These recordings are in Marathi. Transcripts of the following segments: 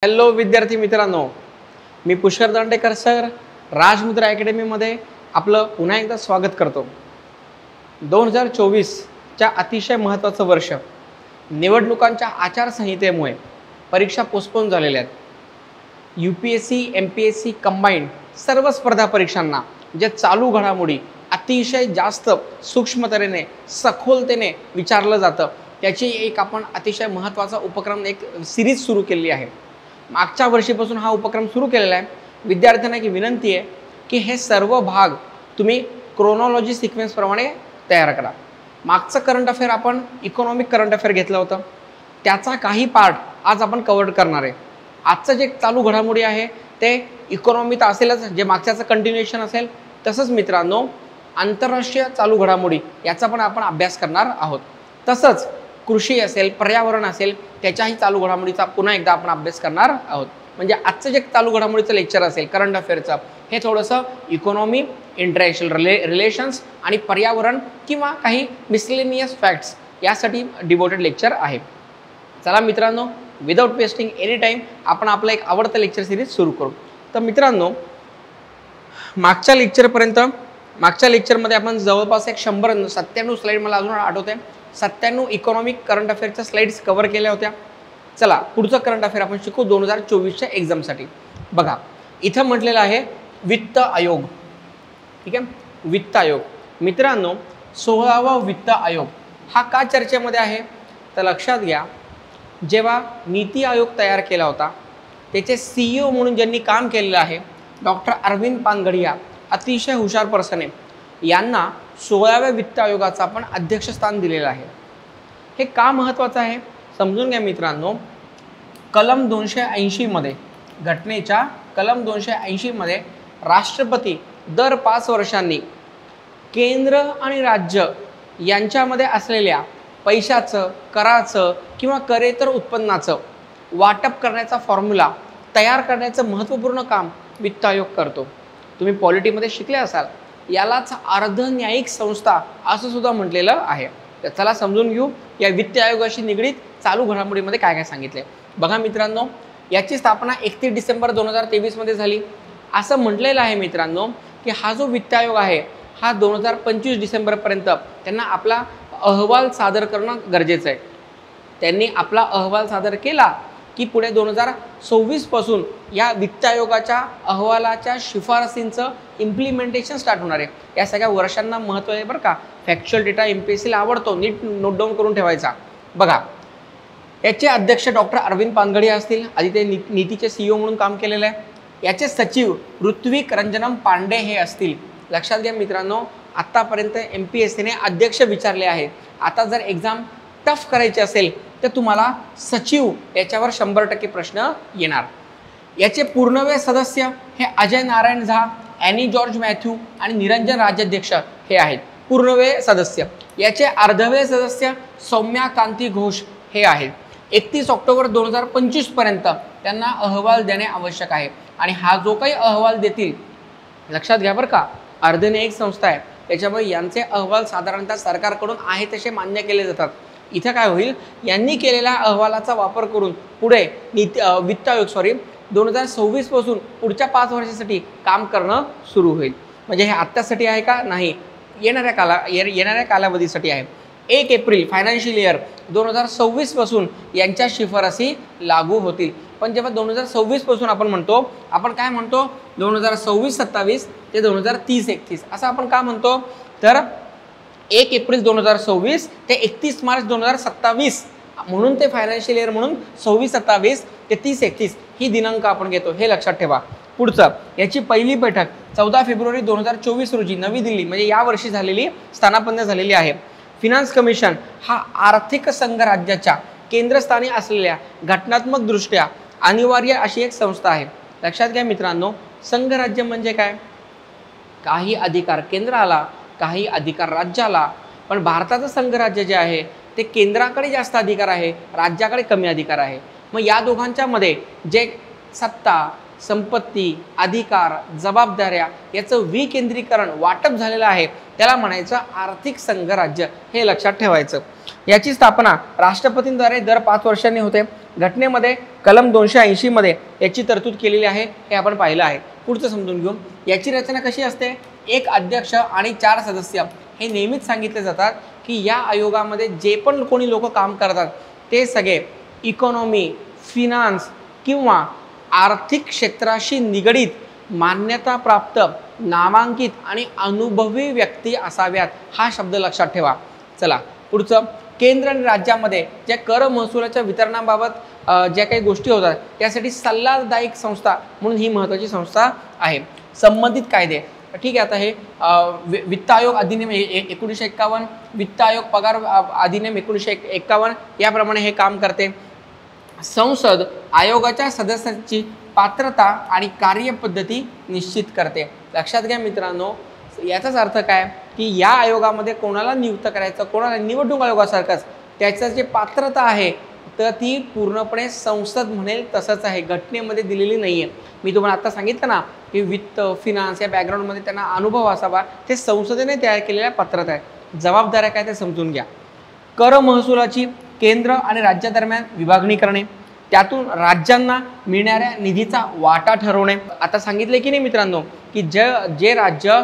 हॅलो विद्यार्थी मित्रांनो, मी पुष्कर दांडेकर सर राजमुद्रा अकॅडमीमध्ये आपलं पुन्हा एकदा स्वागत करतो। 2024च्या अतिशय महत्त्वाचं वर्ष, निवडणुकांच्या आचारसंहितेमुळे परीक्षा पोस्टपोन झालेल्या आहेत। UPSC MPSC कंबाइंड सर्व स्पर्धा परीक्षांना जे चालू घडामोडी अतिशय जास्त सूक्ष्मतेने सखोलतेने विचारलं जातं, त्याची एक आपण अतिशय महत्त्वाचा उपक्रम एक सिरीज सुरू केली आहे। मागच्या वर्षीपासून हा उपक्रम सुरू केलेला आहे। विद्यार्थ्यांना एक विनंती आहे की हे सर्व भाग तुम्ही क्रोनॉलॉजी सिक्वेन्स प्रमाणे तयार करा। मागचं करंट अफेअर आपण इकॉनॉमिक करंट अफेअर घेतलं होतं, त्याचा काही पार्ट आज आपण कव्हर करणार आहे। आजचं जे चालू घडामोडी आहे ते इकॉनॉमी तर असेलच, जे मागच्याचं कंटिन्युएशन असेल, तसंच मित्रांनो आंतरराष्ट्रीय चालू घडामोडी याचा पण आपण अभ्यास करणार आहोत। तसंच कृषी असेल, पर्यावरण असेल, त्याच्याही चालू घडामोडीचा पुन्हा एकदा आपण अभ्यास करणार आहोत। म्हणजे आजचं जे चालू घडामोडीचं लेक्चर असेल करंट अफेअरचं, हे थोडंसं इकॉनॉमी, इंटरनॅशनल रिलेशन्स आणि पर्यावरण किंवा काही मिसलेनियस फॅक्ट्स यासाठी डिवोटेड लेक्चर आहे। चला मित्रांनो, विदाउट वेस्टिंग एनी टाईम आपण आपलं एक आवडतं लेक्चर सिरीज सुरू करू। तर मित्रांनो, मागच्या लेक्चरमध्ये आपण जवळपास एक 197 स्लाईड मला अजून आठवते, 97 इकॉनॉमिक करंट अफेअरच्या स्लाइड्स कव्हर केल्या होत्या। चला पुढचं करंट अफेअर आपण शिकू 2024च्या एक्झामसाठी। बघा इथं म्हटलेलं आहे वित्त आयोग, ठीक आहे। वित्त आयोग मित्रांनो, 16वा वित्त आयोग हा का चर्चेमध्ये आहे तर लक्षात घ्या, जेव्हा नीती आयोग तयार केला होता त्याचे CEO म्हणून ज्यांनी काम केलेलं आहे डॉक्टर अरविंद पानगडिया, अतिशय हुशार पर्सन आहे, यांना 16व्या वित्त आयोगाचं आपण अध्यक्षस्थान दिलेलं आहे। हे का महत्त्वाचं आहे समजून घ्या मित्रांनो। कलम 280 मध्ये, घटनेच्या कलम 280 मध्ये राष्ट्रपती दर 5 वर्षांनी केंद्र आणि राज्य यांच्यामध्ये असलेल्या पैशाचं, कराचं किंवा करेतर उत्पन्नाचं वाटप करण्याचा फॉर्म्युला तयार करण्याचं महत्त्वपूर्ण काम वित्त आयोग करतो। तुम्ही पॉलिटीमध्ये शिकले असाल, यालाच अर्धन्यायिक संस्था असं सुद्धा म्हटलेलं आहे। तर चला समजून घेऊ या वित्त आयोगाशी निगडीत चालू घडामोडीमध्ये काय काय सांगितले। बघा मित्रांनो, याची स्थापना 31 डिसेंबर 2023 मध्ये झाली। असं म्हटलेलं आहे मित्रांनो की हा जो वित्त आयोग आहे हा 2025 डिसेंबरपर्यंत त्यांना आपला अहवाल सादर करणं गरजेचं आहे। त्यांनी आपला अहवाल सादर केला की पुढे 2026 पासून या वित्त आयोगाच्या अहवालाच्या शिफारसींचं इम्प्लिमेंटेशन स्टार्ट होणार आहे। या सगळ्या वर्षांना महत्त्व आहे बरं का। फॅक्च्युअल डेटा MPSCला आवडतो, नीट नोट डाऊन करून ठेवायचा। बघा याचे अध्यक्ष डॉक्टर अरविंद पानगडिया असतील, आधी ते नीतीचे CEO म्हणून काम केलेलं आहे। याचे सचिव ऋत्विक रंजनम पांडे हे असतील। लक्षात घ्या मित्रांनो, आत्तापर्यंत MPSCने अध्यक्ष विचारले आहेत। आता जर एक्झाम टफ करायची असेल तर तुम्हाला सचिव याच्यावर 100% प्रश्न येणार। याचे पूर्णवेळ सदस्य हे Ajay Narayan Jha, any George Matthew आणि निरंजन राज्याध्यक्ष हे आहेत पूर्णवेळ सदस्य। याचे अर्धवेळ सदस्य सौम्या कांती घोष हे आहेत। 31 ऑक्टोबर 2025 पर्यंत त्यांना अहवाल देणे आवश्यक आहे। आणि हा जो काही अहवाल देतील, लक्षात घ्या बरं का, अर्धन्यायिक संस्था आहे, त्याच्यामुळे यांचे अहवाल साधारणतः सरकारकडून आहे तसे मान्य केले जातात। इथं काय होईल, यांनी केलेल्या अहवालाचा वापर करून पुढे वित्त आयोग 2026 पासून पुढच्या 5 वर्षासाठी काम करणं सुरू होईल। म्हणजे हे आत्तासाठी आहे का नाही, येणाऱ्या कालावधीसाठी आहे। 1 एप्रिल फायनान्शियल इयर 2026 पासून यांच्या शिफारसी लागू होतील। पण जेव्हा 2026 पासून आपण म्हणतो, आपण काय म्हणतो 2026-27 ते 2030-31 असं आपण का म्हणतो तर 1 एप्रिल 2026 ते 31 मार्च 2027 म्हणून ते फायनान्शियल इयर म्हणून 26-27 ते 30-31 ही दिनांक आपण घेतो, हे लक्षात ठेवा। पुढचं, याची पहिली बैठक 14 फेब्रुवारी 2024 रोजी नवी दिल्ली म्हणजे यावर्षी झालेली, स्थानापन्न झालेली आहे। फिनान्स कमिशन हा आर्थिक संघराज्याच्या केंद्रस्थानी असलेल्या घटनात्मक दृष्ट्या अनिवार्य अशी एक संस्था आहे। लक्षात घ्या मित्रांनो, संघराज्य म्हणजे काय, काही अधिकार केंद्राला, काही अधिकार राज्याला। पण भारताचं संघराज्य जे आहे ते केंद्राकडे जास्त अधिकार आहे, राज्याकडे कमी अधिकार आहे। मग या दोघांच्या मध्ये जे सत्ता संपत्ती, अधिकार, जबाबदाऱ्या याचं विकेंद्रीकरण वाटप झालेलं आहे, त्याला म्हणायचं आर्थिक संघराज्य, हे लक्षात ठेवायचं. याची स्थापना राष्ट्रपतींद्वारे दर 5 वर्षांनी होते. घटनेमध्ये कलम 280 मध्ये याची तरतूद केलेली आहे, हे आपण पाहिलं आहे. पुढचं समजून घेऊ. याची रचना कशी असते? एक अध्यक्ष आणि 4 सदस्य हे नेहमीच सांगितले जातात की या आयोगामध्ये जे पण कोणी लोक काम करतात ते सगळे इकॉनॉमी, फिनान्स किंवा आर्थिक क्षेत्राशी निगडीत मान्यताप्राप्त, नामांकित आणि अनुभवी व्यक्ती असाव्यात. हा शब्द लक्षात ठेवा. चला पुढचं. केंद्र आणि राज्यामध्ये ज्या कर महसुलाच्या वितरणाबाबत ज्या काही गोष्टी होतात त्यासाठी सल्लादायक संस्था म्हणून ही महत्त्वाची संस्था आहे. संबंधित कायदे, ठीक आहे. आता हे वित्त आयोग अधिनियम 1951, वित्त आयोग पगार अधिनियम 1951 याप्रमाणे हे काम करते. संसद आयोगाच्या सदस्यांची पात्रता आणि कार्यपद्धती निश्चित करते. लक्षात घ्या मित्रांनो, याचाच अर्थ काय की या आयोगामध्ये कोणाला नियुक्त करायचं, कोणाला, निवडणूक आयोगासारखंच त्याचं जे पात्रता आहे तर ती पूर्णपणे संसद म्हणेल तसंच आहे, घटनेमध्ये दिलेली नाही आहे. मी तुम्हाला आता सांगितलं ना की वित्त, फिनान्स या बॅकग्राऊंडमध्ये त्यांना अनुभव असावा, ते संसदेने तयार केलेल्या पात्रता आहे. जबाबदाऱ्या काय ते समजून घ्या. कर महसुलाची केंद्र आणि राज्यादरम्यान विभागणी करणे, त्यातून राज्यांना मिळणाऱ्या निधीचा वाटा ठरवणे. आता सांगितले की नाही मित्रांनो की जे राज्य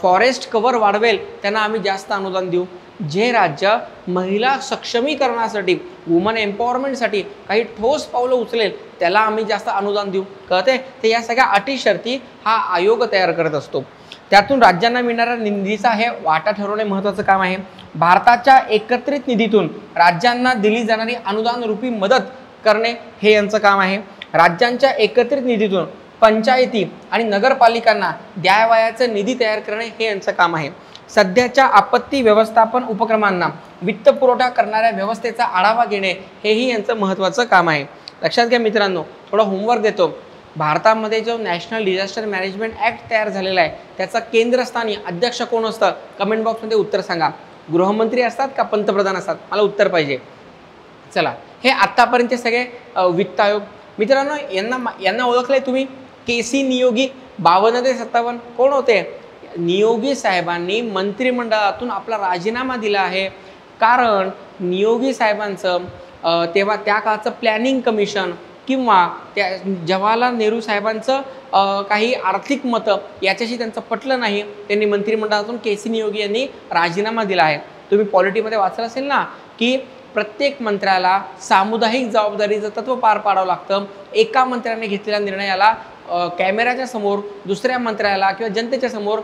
फॉरेस्ट कव्हर वाढवेल त्यांना आम्ही जास्त अनुदान देऊ, जे राज्य महिला सक्षमीकरणासाठी, वुमन एम्पॉवरमेंटसाठी काही ठोस पावलं उचलेल त्याला आम्ही जास्त अनुदान देऊ. कळते? तर या सगळ्या अटी शर्ती हा आयोग तयार करत असतो. त्यातून राज्यांना मिळणाऱ्या निधीचा हे वाटा ठरवणे महत्त्वाचं काम आहे. भारताच्या एकत्रित निधीतून राज्यांना दिली जाणारी अनुदान रूपी मदत करणे हे यांचं काम आहे. राज्यांच्या एकत्रित निधीतून पंचायती आणि नगरपालिकांना द्यावयाचा निधी तयार करणे हे यांचं काम आहे. सध्याच्या आपत्ती व्यवस्थापन उपक्रमांना वित्तपुरवठा करणाऱ्या व्यवस्थेचा आढावा घेणे हेही यांचं महत्त्वाचं काम आहे. लक्षात घ्या मित्रांनो, थोडा होमवर्क देतो. भारतामध्ये जो नॅशनल डिझास्टर मॅनेजमेंट ॲक्ट तयार झालेला आहे त्याचा केंद्रस्थानी अध्यक्ष कोण असतं? कमेंट बॉक्समध्ये उत्तर सांगा. गृहमंत्री असतात का पंतप्रधान असतात? मला उत्तर पाहिजे. चला, हे आत्तापर्यंत सगळे वित्त आयोग. मित्रांनो, यांना ओळखलंय तुम्ही? केसी नियोगी 52 ते 57 कोण होते? नियोगी साहेबांनी मंत्रिमंडळातून आपला राजीनामा दिला आहे, कारण नियोगी साहेबांचं तेव्हा त्या काळचं प्लॅनिंग कमिशन किंवा त्या जवाहरलाल नेहरू साहेबांचं काही आर्थिक मतं याच्याशी त्यांचं पटलं नाही. त्यांनी मंत्रिमंडळातून केसी नियोगी यांनी राजीनामा दिला आहे. तुम्ही पॉलिटीमध्ये वाचलं असेल ना की प्रत्येक मंत्र्याला सामुदायिक जबाबदारीचं तत्व पार पाडावं लागतं. एका मंत्र्याने घेतलेल्या निर्णयाला कॅमेऱ्याच्या समोर दुसऱ्या मंत्र्याला किंवा जनतेच्या समोर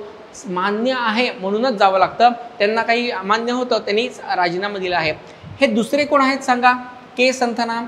मान्य आहे म्हणूनच जावं लागतं. त्यांना काही अमान्य होतं, त्यांनी राजीनामा दिला आहे. हे दुसरे कोण आहेत सांगा? के संथना.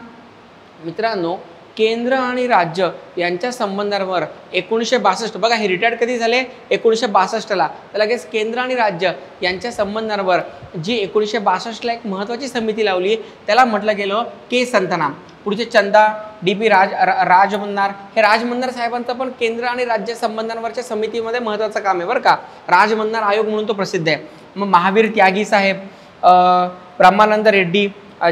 मित्रांनो, केंद्र आणि राज्य यांच्या संबंधांवर 1962, बघा हे रिटायर्ड कधी झाले? 1962ला. तर लगेच केंद्र आणि राज्य यांच्या संबंधांवर जी 1962ला एक महत्त्वाची समिती लावली त्याला म्हटलं गेलं के संथना. पुढचे चंदा DP राजमन्नार. हे राजमन्नार साहेबांचं पण केंद्र आणि राज्य संबंधांवरच्या समितीमध्ये महत्त्वाचं काम आहे बरं का. राजमन्नार आयोग म्हणून तो प्रसिद्ध आहे. मग महावीर त्यागी साहेब, ब्रह्मानंद रेड्डी,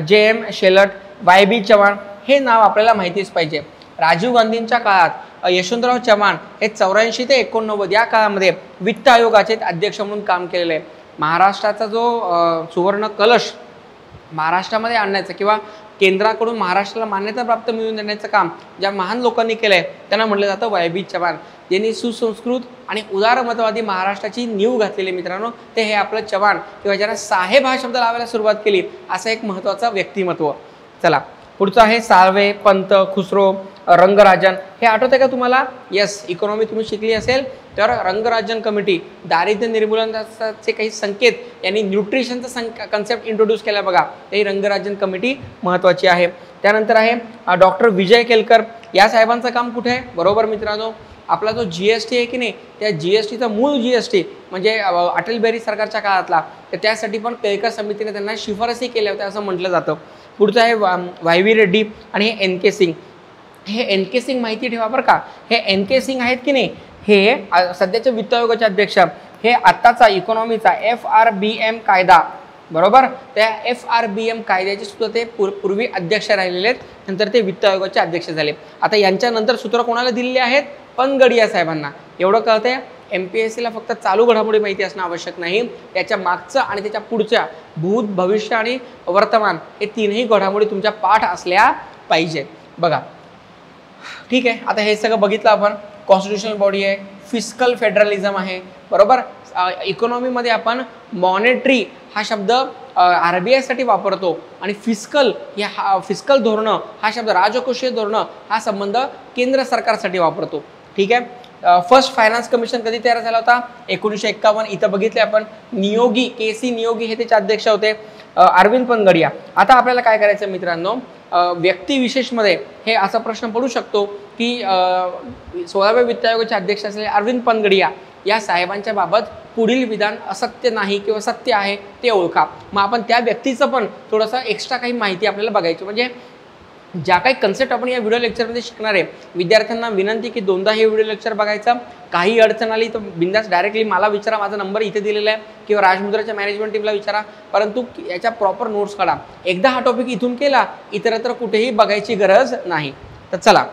JM शेलट, YB चव्हाण हे नाव आपल्याला माहितीच पाहिजे. राजीव गांधींच्या काळात यशवंतराव चव्हाण हे 84 ते 89 या काळामध्ये वित्त आयोगाचे अध्यक्ष म्हणून काम केलेलं आहे. महाराष्ट्राचा जो सुवर्ण कलश महाराष्ट्रामध्ये आणण्याचं किंवा केंद्राकडून महाराष्ट्राला मान्यता प्राप्त मिळवून देण्याचं काम ज्या महान लोकांनी केलं आहे त्यांना म्हटलं जातं YB चव्हाण. ज्यांनी सुसंस्कृत आणि उदारमतवादी महाराष्ट्राची नीव घातलेली मित्रांनो ते हे आपलं चव्हाण किंवा ज्यांना साहेब हा शब्द लावायला सुरुवात केली असं एक महत्त्वाचं व्यक्तिमत्व. चला पुढचं आहे साळवे, पंत, खुसरो, रंगराजन. हे आठवतं का तुम्हाला? यस, इकॉनॉमी तुम्ही शिकली असेल तर रंगराजन कमिटी दारिद्र्य निर्मूलनाचे काही संकेत यांनी न्यूट्रिशनचा कन्सेप्ट इंट्रोड्यूस केला बघा. ही रंगराजन कमिटी महत्त्वाची आहे. त्यानंतर आहे डॉक्टर विजय केलकर. या साहेबांचं काम कुठे आहे? बरोबर मित्रांनो, आपला जो GST आहे की नाही त्या GSTचा मूळ GST म्हणजे अटल बिहारी सरकारच्या काळातला, तर त्यासाठी पण केलकर समितीने त्यांना शिफारसी केल्या होत्या असं म्हटलं जातं. पुढचं आहे YV रेड्डी आणि हे NK सिंग. हे NK सिंग माहिती ठेवा बरं का. हे NK सिंग आहेत की नाही हे सध्याचे वित्त आयोगाचे अध्यक्ष. हे आत्ताचा इकॉनॉमीचा FRBM कायदा बरोबर. त्या FRBM कायद्याचे सुद्धा ते पूर्वी अध्यक्ष राहिलेले आहेत, नंतर ते वित्त आयोगाचे अध्यक्ष झाले. आता यांच्यानंतर सूत्र कोणाला दिलेले आहेत? पनगडिया साहेबांना. एवढं कळतंय. MPSCला फक्त चालू घडामोडी माहिती असणं आवश्यक नाही, त्याच्या मागचं आणि त्याच्या पुढच्या भूत, भविष्य आणि वर्तमान हे तीनही घडामोडी तुमच्या पाठ असल्या पाहिजे. बघा, ठीक आहे. आता हे सगळं बघितलं आपण. कॉन्स्टिट्युशनल बॉडी आहे, फिस्कल फेडरलिझम आहे, बरोबर. इकॉनॉमीमध्ये आपण मॉनेटरी हा शब्द RBI साठी वापरतो आणि फिस्कल फिस्कल धोरणं हा शब्द, राजकोषीय धोरणं हा संबंध केंद्र सरकारसाठी वापरतो. ठीक आहे. फर्स्ट फायनान्स कमिशन कधी तयार झाला होता? 1951. इथं बघितले आपण. नियोगी KC नियोगी हे त्याचे अध्यक्ष होते, अरविंद पनगडिया. आता आपल्याला काय करायचं मित्रांनो, व्यक्तिविशेषमध्ये हे असा प्रश्न पडू शकतो की 16व्या वित्त आयोगाचे अध्यक्ष असलेले अरविंद पनगडिया या साहेबांच्या बाबत पुढील विधान असत्य नाही किंवा सत्य आहे ते ओळखा. मग आपण त्या व्यक्तीचं पण थोडंसं एक्स्ट्रा काही माहिती आपल्याला बघायची. म्हणजे ज्या काही कन्सेप्ट आपण या व्हिडिओ लेक्चरमध्ये शिकणार आहे, विद्यार्थ्यांना विनंती की दोनदा हे व्हिडिओ लेक्चर बघायचं. काही अडचण आली तर बिंदास डायरेक्टली मला विचारा, माझा नंबर इथे दिलेला आहे, किंवा राजमुद्राच्या मॅनेजमेंट टीमला विचारा. परंतु याच्या प्रॉपर नोट्स काढा. एकदा हा टॉपिक इथून केला, इतरत्र कुठेही बघायची गरज नाही. तर चला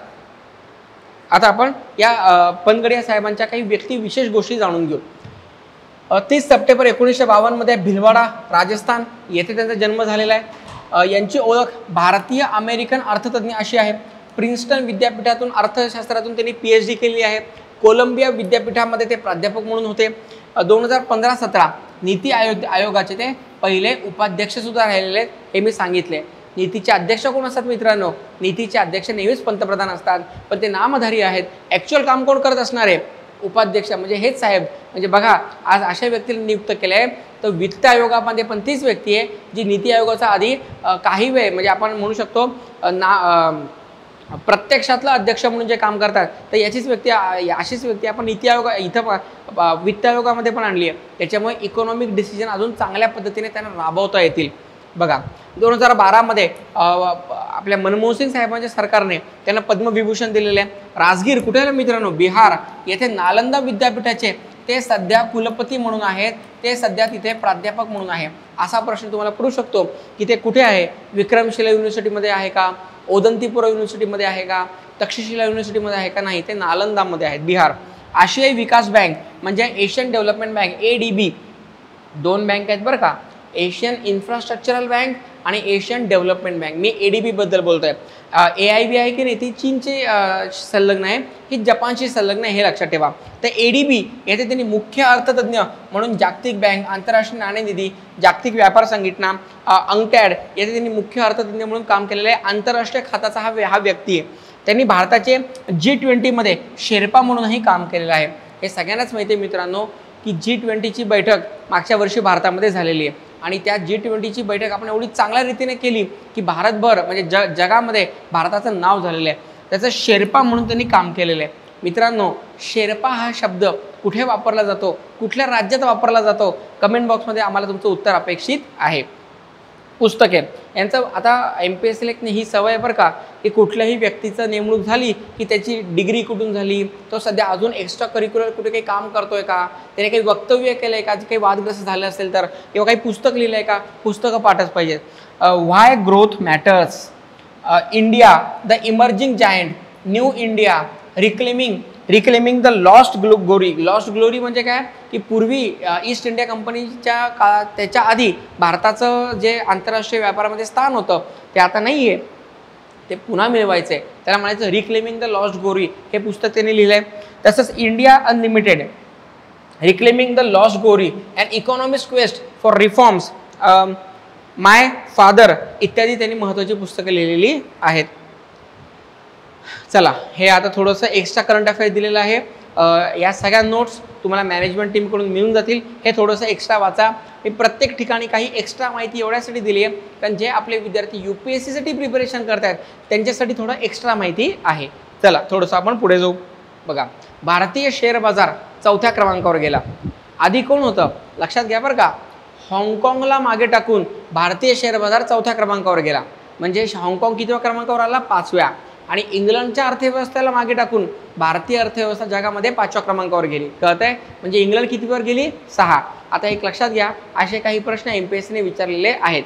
आता आपण या पनगडिया साहेबांच्या काही व्यक्तिविशेष गोष्टी जाणून घेऊ. 30 सप्टेंबर 1952 मध्ये भिलवाडा राजस्थान येथे त्यांचा जन्म झालेला आहे. यांची ओळख भारतीय अमेरिकन अर्थतज्ञ अशी आहे. प्रिन्स्टन विद्यापीठातून अर्थशास्त्रातून त्यांनी PhD केली आहे. कोलंबिया विद्यापीठामध्ये ते प्राध्यापक म्हणून होते. 2015-17 नीती आयोगाचे ते पहिले उपाध्यक्ष सुद्धा राहिलेले आहेत, हे मी सांगितले. नीतीचे अध्यक्ष कोण असतात मित्रांनो? नीतीचे अध्यक्ष नेहमीच पंतप्रधान असतात, पण ते नामधारी आहेत. ॲक्च्युअल काम कोण करत असणार आहे? उपाध्यक्ष, म्हणजे हेच साहेब. म्हणजे बघा, आज अशा व्यक्तीला नियुक्त केलं आहे. तर वित्त आयोगामध्ये पण तीच व्यक्ती आहे जी नीती आयोगाचा आधी काही वेळ म्हणजे आपण म्हणू शकतो प्रत्यक्षातला अध्यक्ष म्हणून जे काम करतात, तर याचीच व्यक्ती, अशीच व्यक्ती आपण नीती आयोग इथं वित्त आयोगामध्ये पण आणली आहे. त्याच्यामुळे इकॉनॉमिक डिसिजन अजून चांगल्या पद्धतीने त्यांना राबवता येतील. बघा, 2012 मध्ये आपल्या मनमोहन सिंग साहेबांच्या सरकारने त्यांना पद्मविभूषण दिलेले आहे. राजगीर कुठे आहे मित्रांनो? बिहार येथे नालंदा विद्यापीठाचे ते सध्या कुलपती म्हणून आहेत, ते सध्या तिथे प्राध्यापक म्हणून आहे. असा प्रश्न तुम्हाला पडू शकतो की ते कुठे आहे? विक्रमशिला युनिव्हर्सिटीमध्ये आहे का? ओदंतीपुरा युनिव्हर्सिटीमध्ये आहे का? तक्षशिला युनिव्हर्सिटीमध्ये आहे का? नाही, ते नालंदामध्ये आहेत, बिहार. आशियाई विकास बँक म्हणजे एशियन डेव्हलपमेंट बँक ADB, दोन बँक आहेत बरं का, एशियन इन्फ्रास्ट्रक्चरल बँक आणि एशियन डेव्हलपमेंट बँक. मी ADB बद्दल बोलतोय. AIB आहे की नाही, ती चीनची संलग्न आहे, ही जपानशी संलग्न आहे, हे लक्षात ठेवा. तर ADB येथे त्यांनी मुख्य अर्थतज्ञ म्हणून जागतिक बँक, आंतरराष्ट्रीय नाणेनिधी, जागतिक व्यापार संघटना, UNCTAD येथे त्यांनी मुख्य अर्थतज्ञ म्हणून काम केलेलं आहे. आंतरराष्ट्रीय खात्याचा हा व्यक्ती आहे. त्यांनी भारताचे G20 मध्ये शेर्पा म्हणूनही काम केलेलं आहे. हे सगळ्यांनाच माहिती आहे मित्रांनो की G20ची बैठक मागच्या वर्षी भारतामध्ये झालेली आहे आणि त्या G20ची बैठक आपण एवढी चांगल्या रीतीने केली की भारतभर म्हणजे जगामध्ये भारताचं नाव झालेलं आहे. त्याचं शेर्पा म्हणून त्यांनी काम केलेलं आहे. मित्रांनो, शेर्पा हा शब्द कुठे वापरला जातो, कुठल्या राज्यात वापरला जातो, कमेंट बॉक्समध्ये आम्हाला तुमचं उत्तर अपेक्षित आहे. पुस्तके यांचं आता MPSCला ही सवय बरं का की कुठल्याही व्यक्तीचं नेमणूक झाली की त्याची डिग्री कुठून झाली, तो सध्या अजून एक्स्ट्रा करिक्युलर कुठे काही काम करतोय का, त्याने काही वक्तव्य केलं आहे का, काही वादग्रस्त झालं असेल तर, किंवा काही पुस्तक लिहिलं आहे का, पुस्तकं पाठच पाहिजेत. Why growth matters, India the emerging giant, new India, reclaiming the lost glory. Lost glory म्हणजे काय की पूर्वी ईस्ट इंडिया कंपनीच्या त्याच्या आधी भारताचं जे आंतरराष्ट्रीय व्यापारामध्ये स्थान होतं ते आता नाही आहे, ते पुन्हा मिळवायचं आहे. त्याला म्हणायचं रिक्लेमिंग द लॉस्ट ग्लोरी, हे पुस्तक त्यांनी लिहिलं आहे. तसंच India unlimited, reclaiming the lost glory and economic quest for reforms, my father इत्यादी त्यांनी महत्त्वाची पुस्तकं लिहिलेली आहेत. चला, हे आता थोडंसं एक्स्ट्रा करंट अफेअर दिलेलं आहे. या सगळ्या नोट्स तुम्हाला मॅनेजमेंट टीमकडून मिळून जातील. हे थोडंसं एक्स्ट्रा वाचा. मी प्रत्येक ठिकाणी काही एक्स्ट्रा माहिती एवढ्यासाठी दिली आहे कारण जे आपले विद्यार्थी UPSCसाठी प्रिपरेशन करत आहेत त्यांच्यासाठी थोडं एक्स्ट्रा माहिती आहे. चला थोडंसं आपण पुढे जाऊ. बघा, भारतीय शेअर बाजार 4थ्या क्रमांकावर गेला. आधी कोण होतं लक्षात घ्या बरं का, हाँगकाँगला मागे टाकून भारतीय शेअर बाजार 4थ्या क्रमांकावर गेला. म्हणजे हाँगकाँग कितव्या क्रमांकावर आला? 5व्या. आणि इंग्लंडच्या अर्थव्यवस्थेला मागे टाकून भारतीय अर्थव्यवस्था जगामध्ये 5व्या क्रमांकावर गेली. कळतंय? म्हणजे इंग्लंड कितीवर गेली? 6. आता एक लक्षात घ्या, असे काही प्रश्न MPSCने विचारलेले आहेत.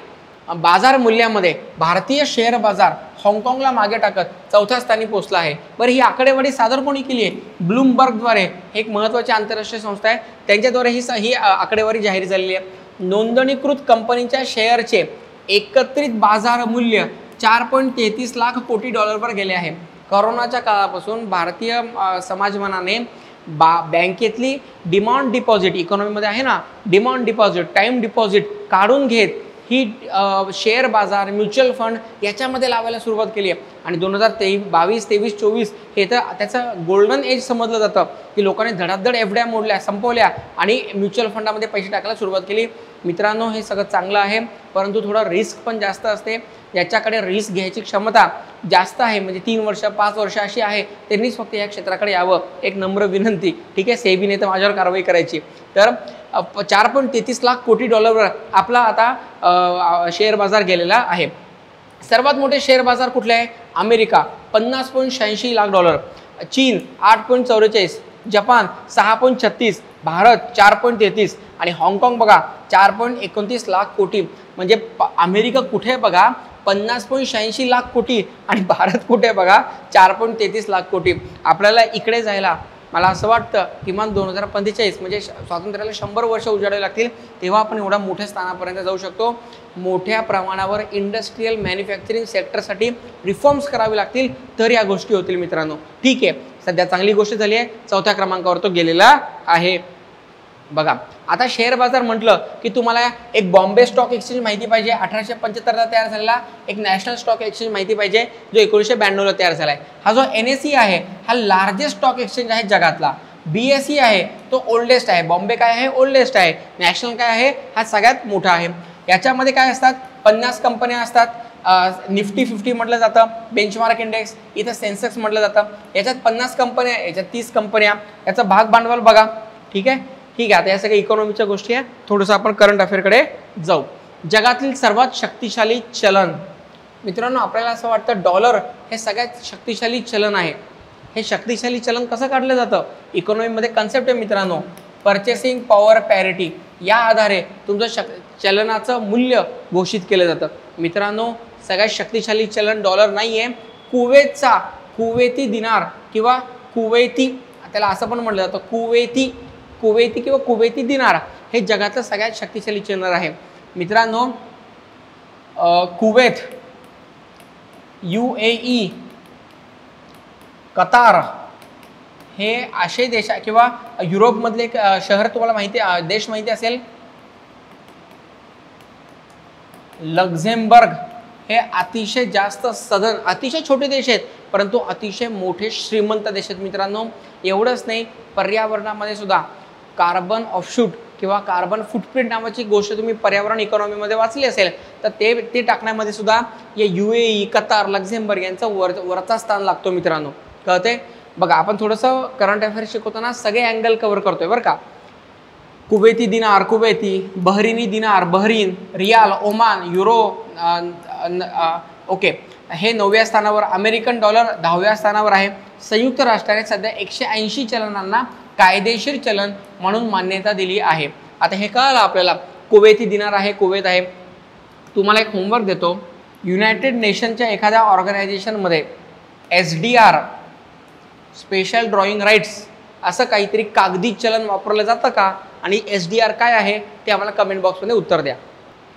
बाजार मूल्यामध्ये भारतीय शेअर बाजार हाँगकाँगला मागे टाकत 4थ्या स्थानी पोहोचला आहे. बरं, ही आकडेवारी सादर कोणी केली आहे? ब्लूमबर्गद्वारे. एक महत्त्वाची आंतरराष्ट्रीय संस्था आहे, त्यांच्याद्वारे ही आकडेवारी जाहीर झालेली आहे. नोंदणीकृत कंपनीच्या शेअरचे एकत्रित बाजार मूल्य 4.33 लाख कोटी डॉलरवर गेले आहे. कोरोनाच्या काळापासून भारतीय समाजमनाने बँकेतली डिमांड डिपॉझिट, इकॉनॉमीमध्ये आहे ना डिमांड डिपॉझिट, टाईम डिपॉझिट काढून घेत ही शेअर बाजार, म्युच्युअल फंड याच्यामध्ये लावायला सुरुवात केली आहे. आणि 2022, 23, 24 हे तर त्याचं गोल्डन एज समजलं जातं की लोकांनी धडाधड एफड्या मोडल्या, संपवल्या आणि म्युच्युअल फंडामध्ये पैसे टाकायला सुरुवात केली. मित्रांनो, हे सगळं चांगलं आहे, परंतु थोडं रिस्क पण जास्त असते. ज्याच्याकडे रिस्क घ्यायची क्षमता जास्त आहे, म्हणजे 3 वर्ष 5 वर्ष अशी आहे, त्यांनीच फक्त या क्षेत्राकडे यावं. एक नम्र विनंती. ठीक आहे, सेबीने तर माझ्यावर कारवाई करायची. तर 4.33 लाख कोटी डॉलरवर आपला आता शेअर बाजार गेलेला आहे. सर्वात मोठे शेअर बाजार कुठले आहे? अमेरिका 50.86 लाख डॉलर, चीन 8.44, जपान 6.36, भारत 4.33 आणि हाँगकाँग बघा 4.29 लाख कोटी. म्हणजे अमेरिका कुठे बघा 50.86 लाख कोटी आणि भारत कुठे बघा 4.33 लाख कोटी. आपल्याला इकडे जायला मला असं वाटतं किमान 2045 म्हणजे स्वातंत्र्याला 100 वर्ष उजाडावे लागतील, तेव्हा आपण एवढ्या मोठ्या स्थानापर्यंत जाऊ शकतो. मोठ्या प्रमाणावर इंडस्ट्रीयल मॅन्युफॅक्चरिंग सेक्टरसाठी रिफॉर्म्स करावे लागतील, तर या गोष्टी होतील मित्रांनो. ठीक आहे, सध्या चांगली गोष्ट झाली आहे, 4थ्या क्रमांकावर तो गेलेला आहे. बघा, आता शेअर बाजार म्हटलं की तुम्हाला एक बॉम्बे स्टॉक एक्सचेंज माहिती पाहिजे, 1875ला तयार झालेला. एक नॅशनल स्टॉक एक्सचेंज माहिती पाहिजे, जो 1992ला तयार झाला आहे. हा जो NSE आहे हा लार्जेस्ट स्टॉक एक्सचेंज आहे जगातला. BSE आहे तो ओल्डेस्ट आहे. बॉम्बे काय आहे? ओल्डेस्ट आहे. नॅशनल काय आहे? हा सगळ्यात मोठा आहे. याच्यामध्ये काय असतात? 50 कंपन्या असतात. निफ्टी 50 म्हटलं जातं, बेंचमार्क इंडेक्स. इथं सेन्सेक्स म्हटलं जातं. याच्यात 50 कंपन्या, याच्यात 30 कंपन्या. याचा भाग भांडवल बघा. ठीक आहे, ठीक आहे. आता या सगळ्या इकॉनॉमीच्या गोष्टी आहे. थोडंसं आपण करंट अफेअरकडे जाऊ. जगातील सर्वात शक्तिशाली चलन. मित्रांनो, आपल्याला असं वाटतं डॉलर हे सगळ्यात शक्तिशाली चलन आहे. हे शक्तिशाली चलन कसं काढलं जातं? इकॉनॉमीमध्ये कन्सेप्ट आहे मित्रांनो, परचेसिंग पॉवर पॅरिटी. या आधारे तुमचं चलनाचं मूल्य घोषित केलं जातं. मित्रांनो, सगळ्यात शक्तिशाली चलन डॉलर नाही आहे. कुवेतचा कुवेती दिनार किंवा कुवेती, त्याला असं पण म्हटलं जातं कुवेती किंवा कुवेती दिनार हे जगातलं सगळ्यात शक्तिशाली चलन आहे. मित्रांनो, कुवेत, UAE, कतार हे असे देश किंवा युरोपमधले एक शहर तुम्हाला माहिती, देश माहिती असेल, लक्झेंबर्ग. हे अतिशय जास्त सधन, अतिशय छोटे देश आहेत, परंतु अतिशय मोठे श्रीमंत देश आहेत. मित्रांनो, एवढंच नाही, पर्यावरणामध्ये सुद्धा कार्बन ऑफशूट किंवा कार्बन फुटप्रिंट नावाची गोष्ट तुम्ही पर्यावरण इकॉनॉमीमध्ये वाचली असेल, तर ते टाकण्यामध्ये सुद्धा या UAE, कतार, लक्झेंबर्ग यांचा वरचा स्थान लागतो. मित्रांनो, कळते? बघा, आपण थोडंसं करंट अफेअर शिकवताना सगळे अँगल कव्हर करतोय बरं का. Kuwaiti dinar, Kuwaiti, Bahraini dinar, Bahrain, riyal, Oman, euro, okay, हे 9व्या स्थानावर. अमेरिकन डॉलर 10व्या स्थानावर आहे. संयुक्त राष्ट्राने सध्या 180 चलनांना कायदेशीर चलन म्हणून मान्यता दिली आहे. आता हे कळलं आपल्याला, कुवेती दिनार आहे, कुवेत आहे. तुम्हाला एक होमवर्क देतो. युनायटेड नेशनच्या एखाद्या ऑर्गनायझेशनमध्ये SDR, स्पेशल ड्रॉइंग राईट्स, असं काहीतरी कागदी चलन वापरलं जातं का? आणि SDR काय आहे ते आम्हाला कमेंट बॉक्समध्ये उत्तर द्या.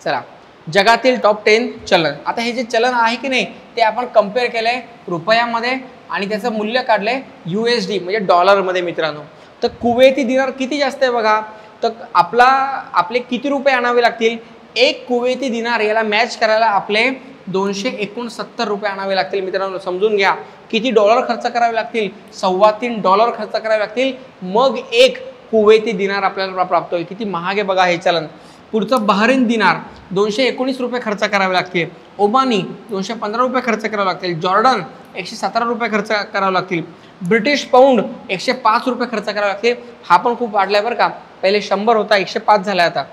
चला, जगातील टॉप 10 चलन. आता हे जे चलन आहे की नाही ते आपण कम्पेअर केलंय रुपयामध्ये आणि त्याचं मूल्य काढलंय USD म्हणजे डॉलरमध्ये. मित्रांनो, तर कुवेती दिनार किती जास्त आहे बघा. तर आपले किती रुपये आणावे लागतील? एक कुवेती दिनार याला मॅच करायला आपले 269 रुपये आणावे लागतील. मित्रांनो, समजून घ्या किती डॉलर खर्च करावे लागतील. $3.25 खर्च करावे लागतील, मग एक कुवेती दिनार आपल्याला प्राप्त होईल. किती महाग आहे बघा हे चलन. पुढचं बहरीन दिनार 219 रुपये खर्च करावे लागतील. ओमानी 215 रुपये खर्च करावे लागतील. जॉर्डन 117 रुपये खर्च करावे लागतील. ब्रिटिश पाऊंड 105 रुपये खर्च करावे लागतील. हा पण खूप वाढलाय बरं का, पहिले 100 होता, 105 झाला आता.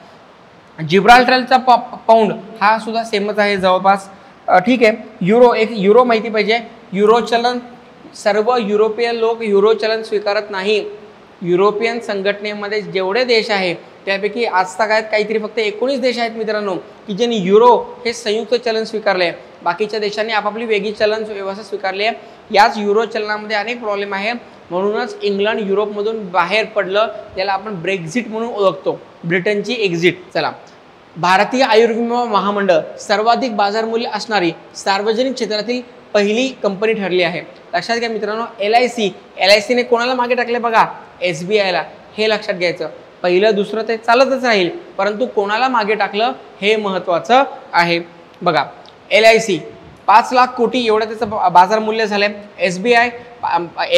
जिब्राल्टरचा पाऊंड हा सुद्धा सेमच आहे जवळपास. ठीक आहे. युरो माहिती पाहिजे, युरो चलन, सर्व युरोपियन लोक युरो चलन स्वीकारत नाही. युरोपियन संघटनेमध्ये जेवढे देश आहे त्यापैकी आजतागायत काहीतरी फक्त 19 देश आहेत मित्रांनो की ज्यांनी युरो हे संयुक्त चलन स्वीकारले. बाकीच्या देशांनी आपापली वेगळी चलन व्यवस्था स्वीकारली आहे. याच युरो चलनामध्ये अनेक प्रॉब्लेम आहे, म्हणूनच इंग्लंड युरोपमधून बाहेर पडलं. याला आपण ब्रेक्झिट म्हणून ओळखतो, ब्रिटनची एक्झिट. चला, भारतीय आयुर्विमा महामंडळ सर्वाधिक बाजार मूल्य असणारी सार्वजनिक क्षेत्रातील पहिली कंपनी ठरली आहे. लक्षात घ्या मित्रांनो, LIC ने कोणाला मागे टाकले बघा, SBIला. हे लक्षात घ्यायचं. पहिलं दुसरं ते चालतच राहील, परंतु कोणाला मागे टाकलं हे महत्त्वाचं आहे. बघा, LIC 5 लाख कोटी एवढं त्याचं बाजार मूल्य झालं. SBI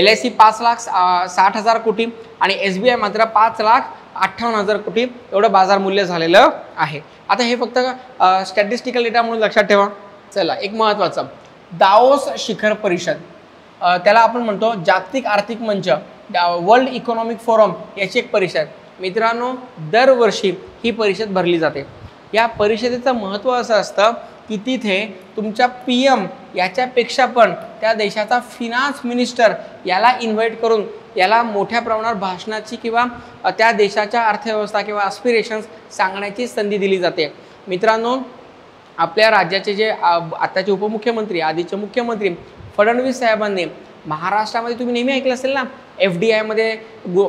LIC 5,60,000 कोटी आणि SBI मात्र 5,58,000 कोटी एवढं बाजार मूल्य झालेलं आहे. आता हे फक्त स्टॅटिस्टिकल डेटा म्हणून लक्षात ठेवा. चला, एक महत्त्वाचं दाओस शिखर परिषद, त्याला आपण म्हणतो जागतिक आर्थिक मंच, वर्ल्ड इकॉनॉमिक फोरम याची एक परिषद. मित्रांनो, दरवर्षी ही परिषद भरली जाते. या परिषदेचं महत्त्व असं असतं की तिथे तुमच्या PM याच्यापेक्षा पण त्या देशाचा फिनान्स मिनिस्टर याला इन्व्हाइट करून याला मोठ्या प्रमाणावर भाषणाची किंवा त्या देशाच्या अर्थव्यवस्था किंवा ॲस्पिरेशन्स सांगण्याची संधी दिली जाते. मित्रांनो, आपल्या राज्याचे जे आताचे उपमुख्यमंत्री, आधीचे मुख्यमंत्री फडणवीस साहेबांनी महाराष्ट्रामध्ये तुम्ही नेहमी ऐकलं असेल ना, FDI मध्ये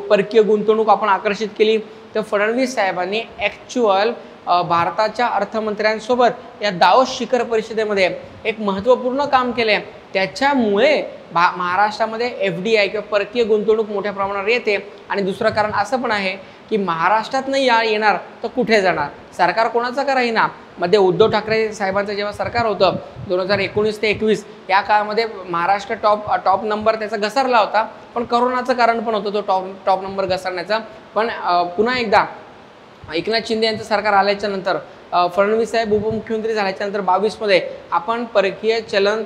परकीय गुंतवणूक आपण आकर्षित केली. तर फडणवीस साहेबांनी ॲक्च्युअल भारताच्या अर्थमंत्र्यांसोबत या दाओस शिखर परिषदेमध्ये एक महत्त्वपूर्ण काम केले. त्याच्यामुळे महाराष्ट्रामध्ये FDI किंवा परकीय गुंतवणूक मोठ्या प्रमाणावर येते. आणि दुसरं कारण असं पण आहे की महाराष्ट्रात नाही येणार तर कुठे जाणार? सरकार कोणाचं का राहीना. मध्ये उद्धव ठाकरे साहेबांचं जेव्हा सरकार होतं 2019 ते 21 या काळामध्ये महाराष्ट्र टॉप नंबर त्याचा घसरला होता. पण करोनाचं कारण पण होतं तो टॉप नंबर घसरण्याचा. पण पुन्हा एकदा एकनाथ शिंदे यांचं सरकार आल्याच्या नंतर, फडणवीस साहेब उपमुख्यमंत्री झाल्याच्या नंतर 22मध्ये आपण परकीय चलन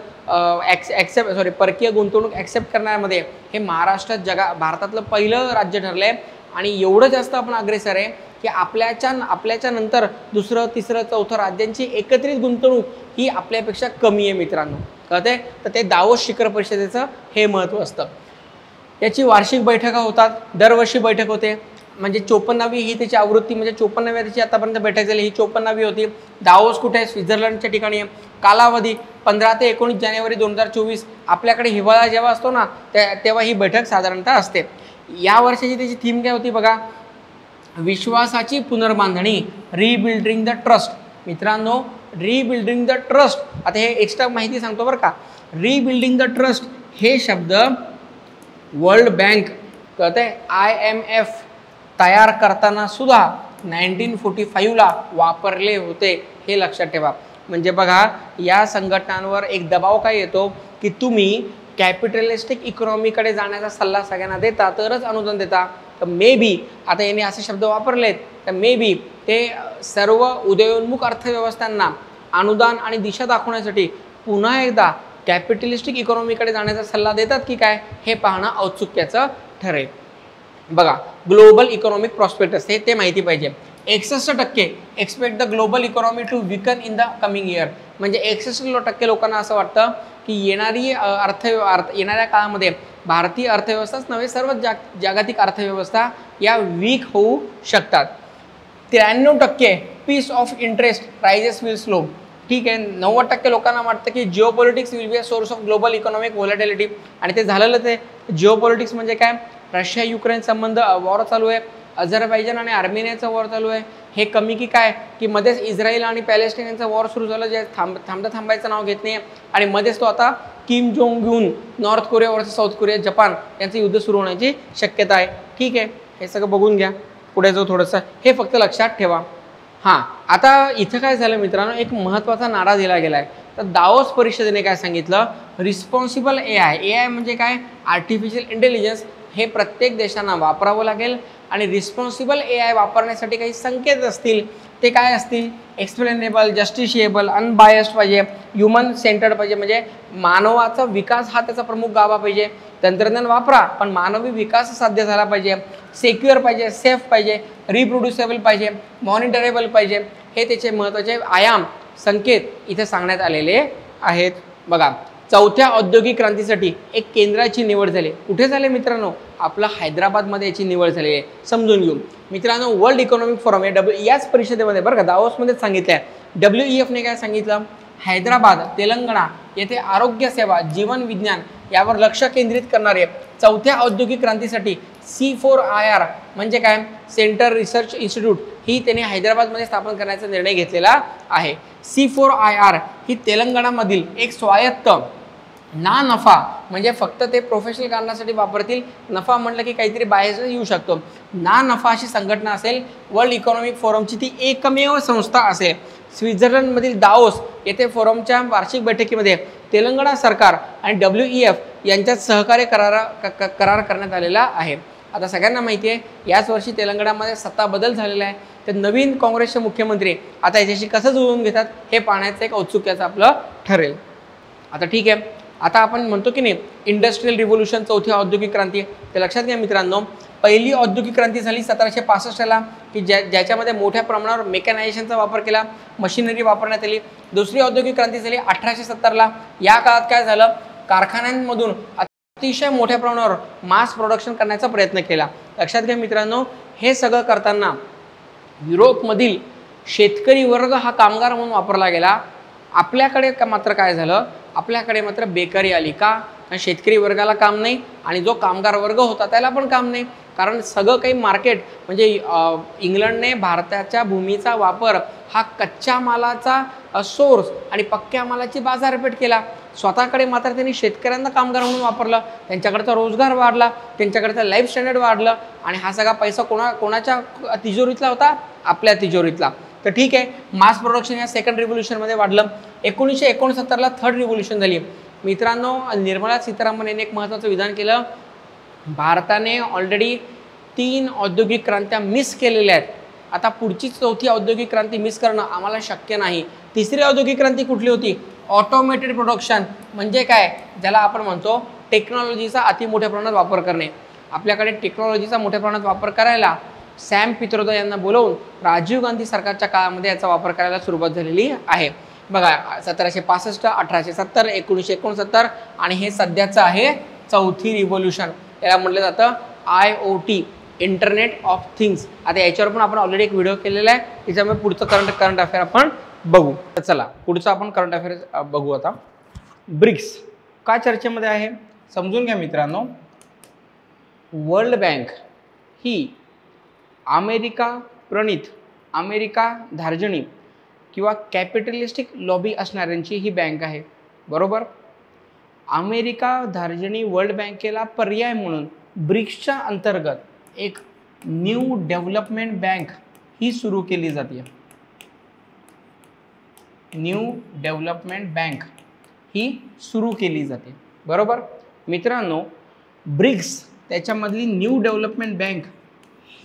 परकीय गुंतवणूक ॲक्सेप्ट करण्यामध्ये हे महाराष्ट्र भारतातलं पहिलं राज्य ठरलं आहे. आणि एवढं जास्त आपण अग्रेसर आहे की आपल्याच्या नंतर दुसरं, तिसरं, चौथं राज्यांची एकत्रित गुंतवणूक ही आपल्यापेक्षा कमी आहे मित्रांनो. कळते? तर ते दाओस शिखर परिषदेचं हे महत्त्व असतं. याची वार्षिक बैठका होतात, दरवर्षी बैठक होते. म्हणजे 54वी ही त्याची आवृत्ती, म्हणजे 54व्या त्याची आतापर्यंत बैठक झाली, ही 54वी होती. दाओस कुठे आहे? स्वित्झर्लंडच्या ठिकाणी आहे. कालावधी 15 ते 19 जानेवारी 2024. आपल्याकडे हिवाळा जेव्हा असतो ना तेव्हा ही बैठक साधारणतः असते. या वर्षाची त्याची थीम काय होती बघा, विश्वासाची पुनर्बांधणी, रिबिल्डिंग द ट्रस्ट. मित्रांनो, रिबिल्डिंग द ट्रस्ट, आता हे एक्स्ट्रा माहिती सांगतो बरं का. रिबिल्डिंग द ट्रस्ट हे शब्द वर्ल्ड बँक कळतंय IMF तयार करताना सुद्धा 1945ला वापरले होते, हे लक्षात ठेवा. म्हणजे बघा, या संघटनांवर एक दबाव काय येतो की तुम्ही कॅपिटलिस्टिक इकॉनॉमीकडे जाण्याचा सल्ला सगळ्यांना देता तरच अनुदान देता. तर मे बी आता यांनी असे शब्द वापरलेत तर मे बी ते सर्व उदयोन्मुख अर्थव्यवस्थांना अनुदान आणि दिशा दाखवण्यासाठी पुन्हा एकदा कॅपिटलिस्टिक इकॉनॉमीकडे जाण्याचा सल्ला देतात की काय हे पाहणं औत्सुक्याचं ठरेल. बघा, ग्लोबल इकॉनॉमिक प्रॉस्पेक्टस हे ते माहिती पाहिजे. 61% expect the global economy to weaken in the coming year. म्हणजे 61% लोकांना असं वाटतं की येणाऱ्या काळामध्ये भारतीय अर्थव्यवस्थाच नव्हे सर्व जागतिक अर्थव्यवस्था या वीक होऊ शकतात. 93% pace of interest prices will slow. ठीक आहे, 90% लोकांना वाटतं की geopolitics will be a source of global economic volatility. आणि ते झालेलं ते जिओपॉलिटिक्स म्हणजे काय, रशिया युक्रेन संबंध वॉर चालू आहे, अझरबैजान आणि आर्मेनियाचा वॉर चालू आहे. हे कमी की काय की मध्येच इस्रायल आणि पॅलेस्टाईनचा वॉर सुरू झालं जे थांबायचं नाव घेत नाही. आणि मध्येच तो आता Kim Jong Un north Korea versus south Korea Japan यांचं युद्ध सुरू होण्याची शक्यता आहे. ठीक आहे, हे सगळं बघून घ्या. पुढे जो थोडंसं हे फक्त लक्षात ठेवा. हां, आता इथं काय झालं मित्रांनो, एक महत्त्वाचा नारा दिला गेला आहे. तर दाओस परिषदेने काय सांगितलं, रिस्पॉन्सिबल AI म्हणजे काय, आर्टिफिशियल इंटेलिजन्स हे प्रत्येक देशांना वापरावं लागेल. आणि रिस्पॉन्सिबल AI वापरण्यासाठी काही संकेत असतील. ते काय असतील, एक्सप्लेनेबल, जस्टिशिएबल, अनबायस्ड पाहिजे, ह्युमन सेंटर्ड पाहिजे. म्हणजे मानवाचा विकास हा त्याचा प्रमुख गाभा पाहिजे. तंत्रज्ञान वापरा पण मानवी विकास साध्य झाला पाहिजे. सेक्युअर पाहिजे, सेफ पाहिजे, रिप्रोड्युसेबल पाहिजे, मॉनिटरेबल पाहिजे. हे त्याचे महत्त्वाचे आयाम, संकेत इथे सांगण्यात आलेले आहेत. बघा, चौथ्या औद्योगिक क्रांतीसाठी एक केंद्राची निवड झाली. कुठे झाली मित्रांनो? आपला हैदराबादमध्ये याची निवड झालेली आहे. समजून घेऊ मित्रांनो. वर्ल्ड इकॉनॉमिक फोरम याच परिषदेमध्ये बरं का, दावोसमध्ये सांगितलं आहे. WEFने काय सांगितलं? हैदराबाद तेलंगणा येथे आरोग्य सेवा, जीवन विज्ञान यावर लक्ष केंद्रित करणारे चौथ्या औद्योगिक क्रांतीसाठी C4IR म्हणजे काय, सेंटर रिसर्च इन्स्टिट्यूट, ही त्यांनी हैदराबादमध्ये स्थापन करण्याचा निर्णय घेतलेला आहे. C4IR ही तेलंगणामधील एक स्वायत्त ना नफा, म्हणजे फक्त ते प्रोफेशनल कारणासाठी वापरतील, नफा म्हटलं की काहीतरी बाहेर येऊ शकतो, ना नफा अशी संघटना असेल. वर्ल्ड इकॉनॉमिक फोरमची ती एकमेव संस्था असेल. स्वित्झर्लंडमधील दाओस येथे फोरमच्या वार्षिक बैठकीमध्ये तेलंगणा सरकार आणि WEF यांच्यात सहकार्य करार करण्यात आलेला आहे. आता सगळ्यांना माहिती आहे याच वर्षी तेलंगणामध्ये सत्ता बदल झालेला आहे. तर नवीन काँग्रेसचे मुख्यमंत्री आता याच्याशी कसं जुळवून घेतात हे पाहण्याचं एक औत्सुक्याचं आपलं ठरेल. आता ठीक आहे, आता आपण म्हणतो की नाही इंडस्ट्रियल रिव्होल्यूशन, चौथी औद्योगिक क्रांती, ते लक्षात घ्या मित्रांनो. पहिली औद्योगिक क्रांती झाली 1765ला, की ज्याच्यामध्ये मोठ्या प्रमाणावर मेकॅनायझेशनचा वापर केला, मशिनरी वापरण्यात आली. दुसरी औद्योगिक क्रांती झाली 1870ला. या काळात काय झालं? कारखान्यांमधून अतिशय मोठ्या प्रमाणावर मास प्रोडक्शन करण्याचा प्रयत्न केला. लक्षात घ्या मित्रांनो, हे सगळं करताना युरोपमधील शेतकरी वर्ग हा कामगार म्हणून वापरला गेला. आपल्याकडे मात्र काय झालं? आपल्याकडे मात्र बेकारी आली. का? कारण शेतकरी वर्गाला काम नाही आणि जो कामगार वर्ग होता त्याला पण काम नाही. कारण सगळं काही मार्केट म्हणजे इंग्लंडने भारताच्या भूमीचा वापर हा कच्च्या मालाचा सोर्स आणि पक्क्या मालाची बाजारपेठ केला. स्वतःकडे मात्र त्यांनी शेतकऱ्यांना कामगार म्हणून वापरलं. त्यांच्याकडचा रोजगार वाढला, त्यांच्याकडचं लाईफ स्टँडर्ड वाढलं आणि हा सगळा पैसा कोणाच्या तिजोरीतला होता? आपल्या तिजोरीतला. तर ठीक आहे, मास प्रोडक्शन या सेकंड रिव्होल्यूशनमध्ये वाढलं. 1969ला थर्ड रिव्होल्यूशन झाली. मित्रांनो, निर्मला सीतारामन यांनी एक महत्त्वाचं विधान केलं. भारताने ऑलरेडी 3 औद्योगिक क्रांत्या मिस केलेल्या आहेत. आता पुढची चौथी औद्योगिक क्रांती मिस करणं आम्हाला शक्य नाही. तिसरी औद्योगिक क्रांती कुठली होती? ऑटोमेटेड प्रोडक्शन, म्हणजे काय, ज्याला आपण म्हणतो टेक्नॉलॉजीचा अति मोठ्या प्रमाणात वापर करणे. आपल्याकडे टेक्नॉलॉजीचा मोठ्या प्रमाणात वापर करायला सॅम पित्रोदा यांना बोलवून राजीव गांधी सरकारच्या काळामध्ये याचा वापर करायला सुरुवात झालेली आहे. बघा, 1765, 1870, 1969 आणि हे सध्याचं आहे चौथी रिव्होल्यूशन. याला म्हटलं जातं IoT, इंटरनेट ऑफ थिंग्स. आता याच्यावर पण आपण ऑलरेडी एक व्हिडिओ केलेला आहे, त्याच्यामुळे पुढचं करंट अफेअर आपण बघू. तर चला पुढचं आपण करंट अफेअर बघू. आता ब्रिक्स का चर्चेमध्ये आहे समजून घ्या मित्रांनो. वर्ल्ड बँक ही अमेरिका प्रणित, अमेरिका धार्जिणी किंवा कॅपिटलिस्टिक लॉबी असणाऱ्यांची ही बँक आहे, बरोबर. अमेरिका धार्जिणी वर्ल्ड बँकेला पर्याय म्हणून ब्रिक्सच्या अंतर्गत एक न्यू डेव्हलपमेंट बँक ही सुरू केली जाते. न्यू डेव्हलपमेंट बँक ही सुरू केली जाते, बरोबर मित्रांनो. ब्रिक्स त्याच्यामधली न्यू डेव्हलपमेंट बँक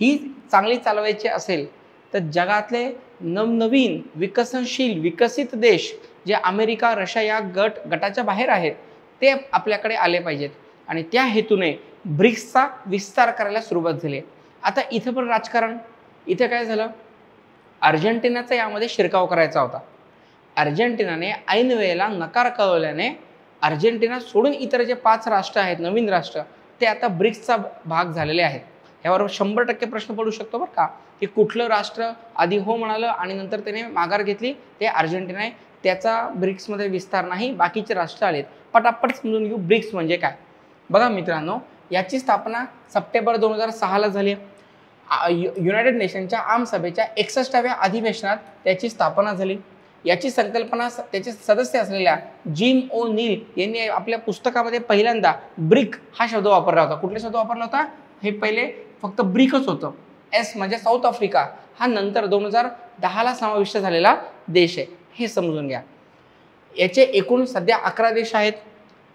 ही चांगली चालवायची असेल तर जगातले नवनवीन विकसित देश जे अमेरिका, रशिया या गटाच्या बाहेर आहेत ते आपल्याकडे आले पाहिजेत आणि त्या हेतूने ब्रिक्सचा विस्तार करायला सुरुवात झाली. आता इथं पण राजकारण. इथं काय झालं? अर्जेंटिनाचा यामध्ये शिरकाव करायचा होता. अर्जेंटिनाने ऐन वेळेला नकार कळवल्याने अर्जेंटिना सोडून इतर जे 5 राष्ट्र आहेत, नवीन राष्ट्र, ते आता ब्रिक्सचा भाग झालेले आहेत. यावर 100% प्रश्न पडू शकतो बरं का, की कुठलं राष्ट्र आधी हो म्हणालं आणि नंतर त्याने माघार घेतली? ते अर्जेंटिना आहे. त्याचा ब्रिक्समध्ये विस्तार नाही, बाकीचे राष्ट्र आलेत. पटापट समजून घेऊ ब्रिक्स म्हणजे काय. बघा मित्रांनो, याची स्थापना सप्टेंबर 2006ला झाली. युनायटेड नेशनच्या आमसभेच्या 61व्या अधिवेशनात त्याची स्थापना झाली. याची संकल्पना त्याचे सदस्य असलेल्या जिम ओ नील यांनी आपल्या पुस्तकामध्ये पहिल्यांदा ब्रिक हा शब्द वापरला होता. कुठला शब्द वापरला होता? हे पहिले फक्त ब्रिकच होतं. एस म्हणजे साऊथ आफ्रिका, हा नंतर 2010ला समाविष्ट झालेला देश आहे, हे समजून घ्या. याचे एकूण सध्या 11 देश आहेत.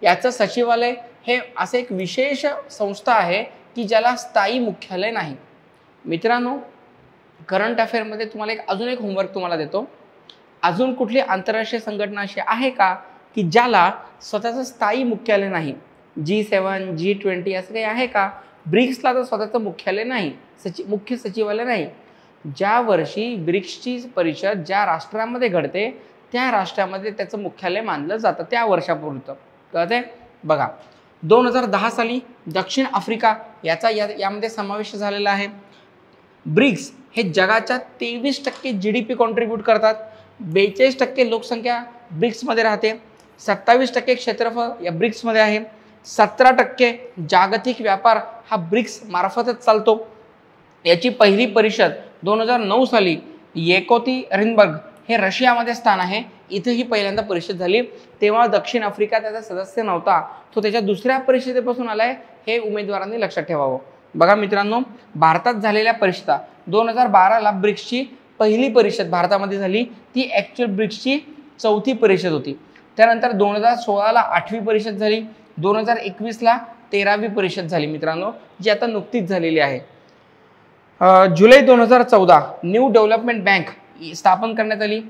याचं सचिवालय हे असं एक विशेष संस्था आहे की ज्याला स्थायी मुख्यालय नाही. मित्रांनो, करंट अफेअरमध्ये तुम्हाला अजून एक होमवर्क तुम्हाला देतो. अजून कुठली आंतरराष्ट्रीय संघटना अशी आहे का की ज्याला स्वतःचं स्थायी मुख्यालय नाही? G7, G20 असं काही आहे का? ब्रिक्सला तर स्वतःचं मुख्यालय नाही, मुख्य सचिवालय नाही. ज्या वर्षी ब्रिक्सची परिषद ज्या राष्ट्रामध्ये घडते त्या राष्ट्रामध्ये त्याचं मुख्यालय मानलं जातं त्या वर्षापुरतं. कळते? बघा 2010 साली दक्षिण आफ्रिका याचा यामध्ये समावेश झालेला आहे. ब्रिक्स हे जगाच्या 23% GDP कॉन्ट्रीब्यूट करतात. 42% लोकसंख्या ब्रिक्समध्ये राहते. 27% क्षेत्रफळ या ब्रिक्समध्ये आहे. 17% जागतिक व्यापार हा ब्रिक्स मार्फतच चालतो. याची पहिली परिषद 2009 साली येकोतेरिनबर्ग हे रशियामध्ये स्थान आहे, इथे ही पहिल्यांदा परिषद झाली. तेव्हा दक्षिण आफ्रिका त्याचा सदस्य नव्हता, तो त्याच्या दुसऱ्या परिषदेपासून आलाय, हे उमेदवारांनी लक्षात ठेवावं. बघा मित्रांनो, भारतात झालेल्या परिषदा 2012ला ब्रिक्सची पहिली परिषद भारतामध्ये झाली, ती ॲक्च्युअल ब्रिक्सची 4थी परिषद होती. त्यानंतर 2016ला 8वी परिषद झाली, 2021ला 13वी परिषद झाली मित्रांनो, जी आता नुकतीच झालेली आहे. जुलै 2014 न्यू डेव्हलपमेंट बँक स्थापन करण्यात आली.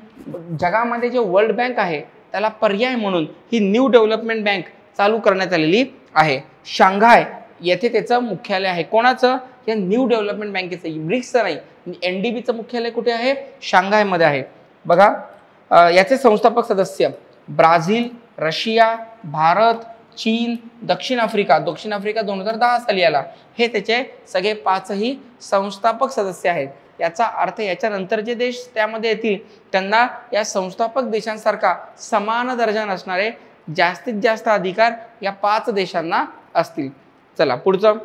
जगामध्ये जे वर्ल्ड बँक आहे त्याला पर्याय म्हणून ही न्यू डेव्हलपमेंट बँक चालू करण्यात आलेली आहे. शांघाय येथे त्याचं मुख्यालय आहे. कोणाचं? या न्यू डेव्हलपमेंट बँकेचं, ब्रिक्सचं नाही. NDBचं मुख्यालय कुठे आहे? शांघायमध्ये आहे. बघा याचे संस्थापक सदस्य ब्राझील, रशिया, भारत, चीन, दक्षिण आफ्रिका 2010 साली आला. हे त्याचे सगळे 5ही संस्थापक सदस्य आहेत. याचा अर्थ याच्यानंतर जे देश त्यामध्ये येतील त्यांना या संस्थापक देशांसारखा समान दर्जा नसणारे जास्तीत जास्त अधिकार या 5 देशांना असतील. चला पुढचं.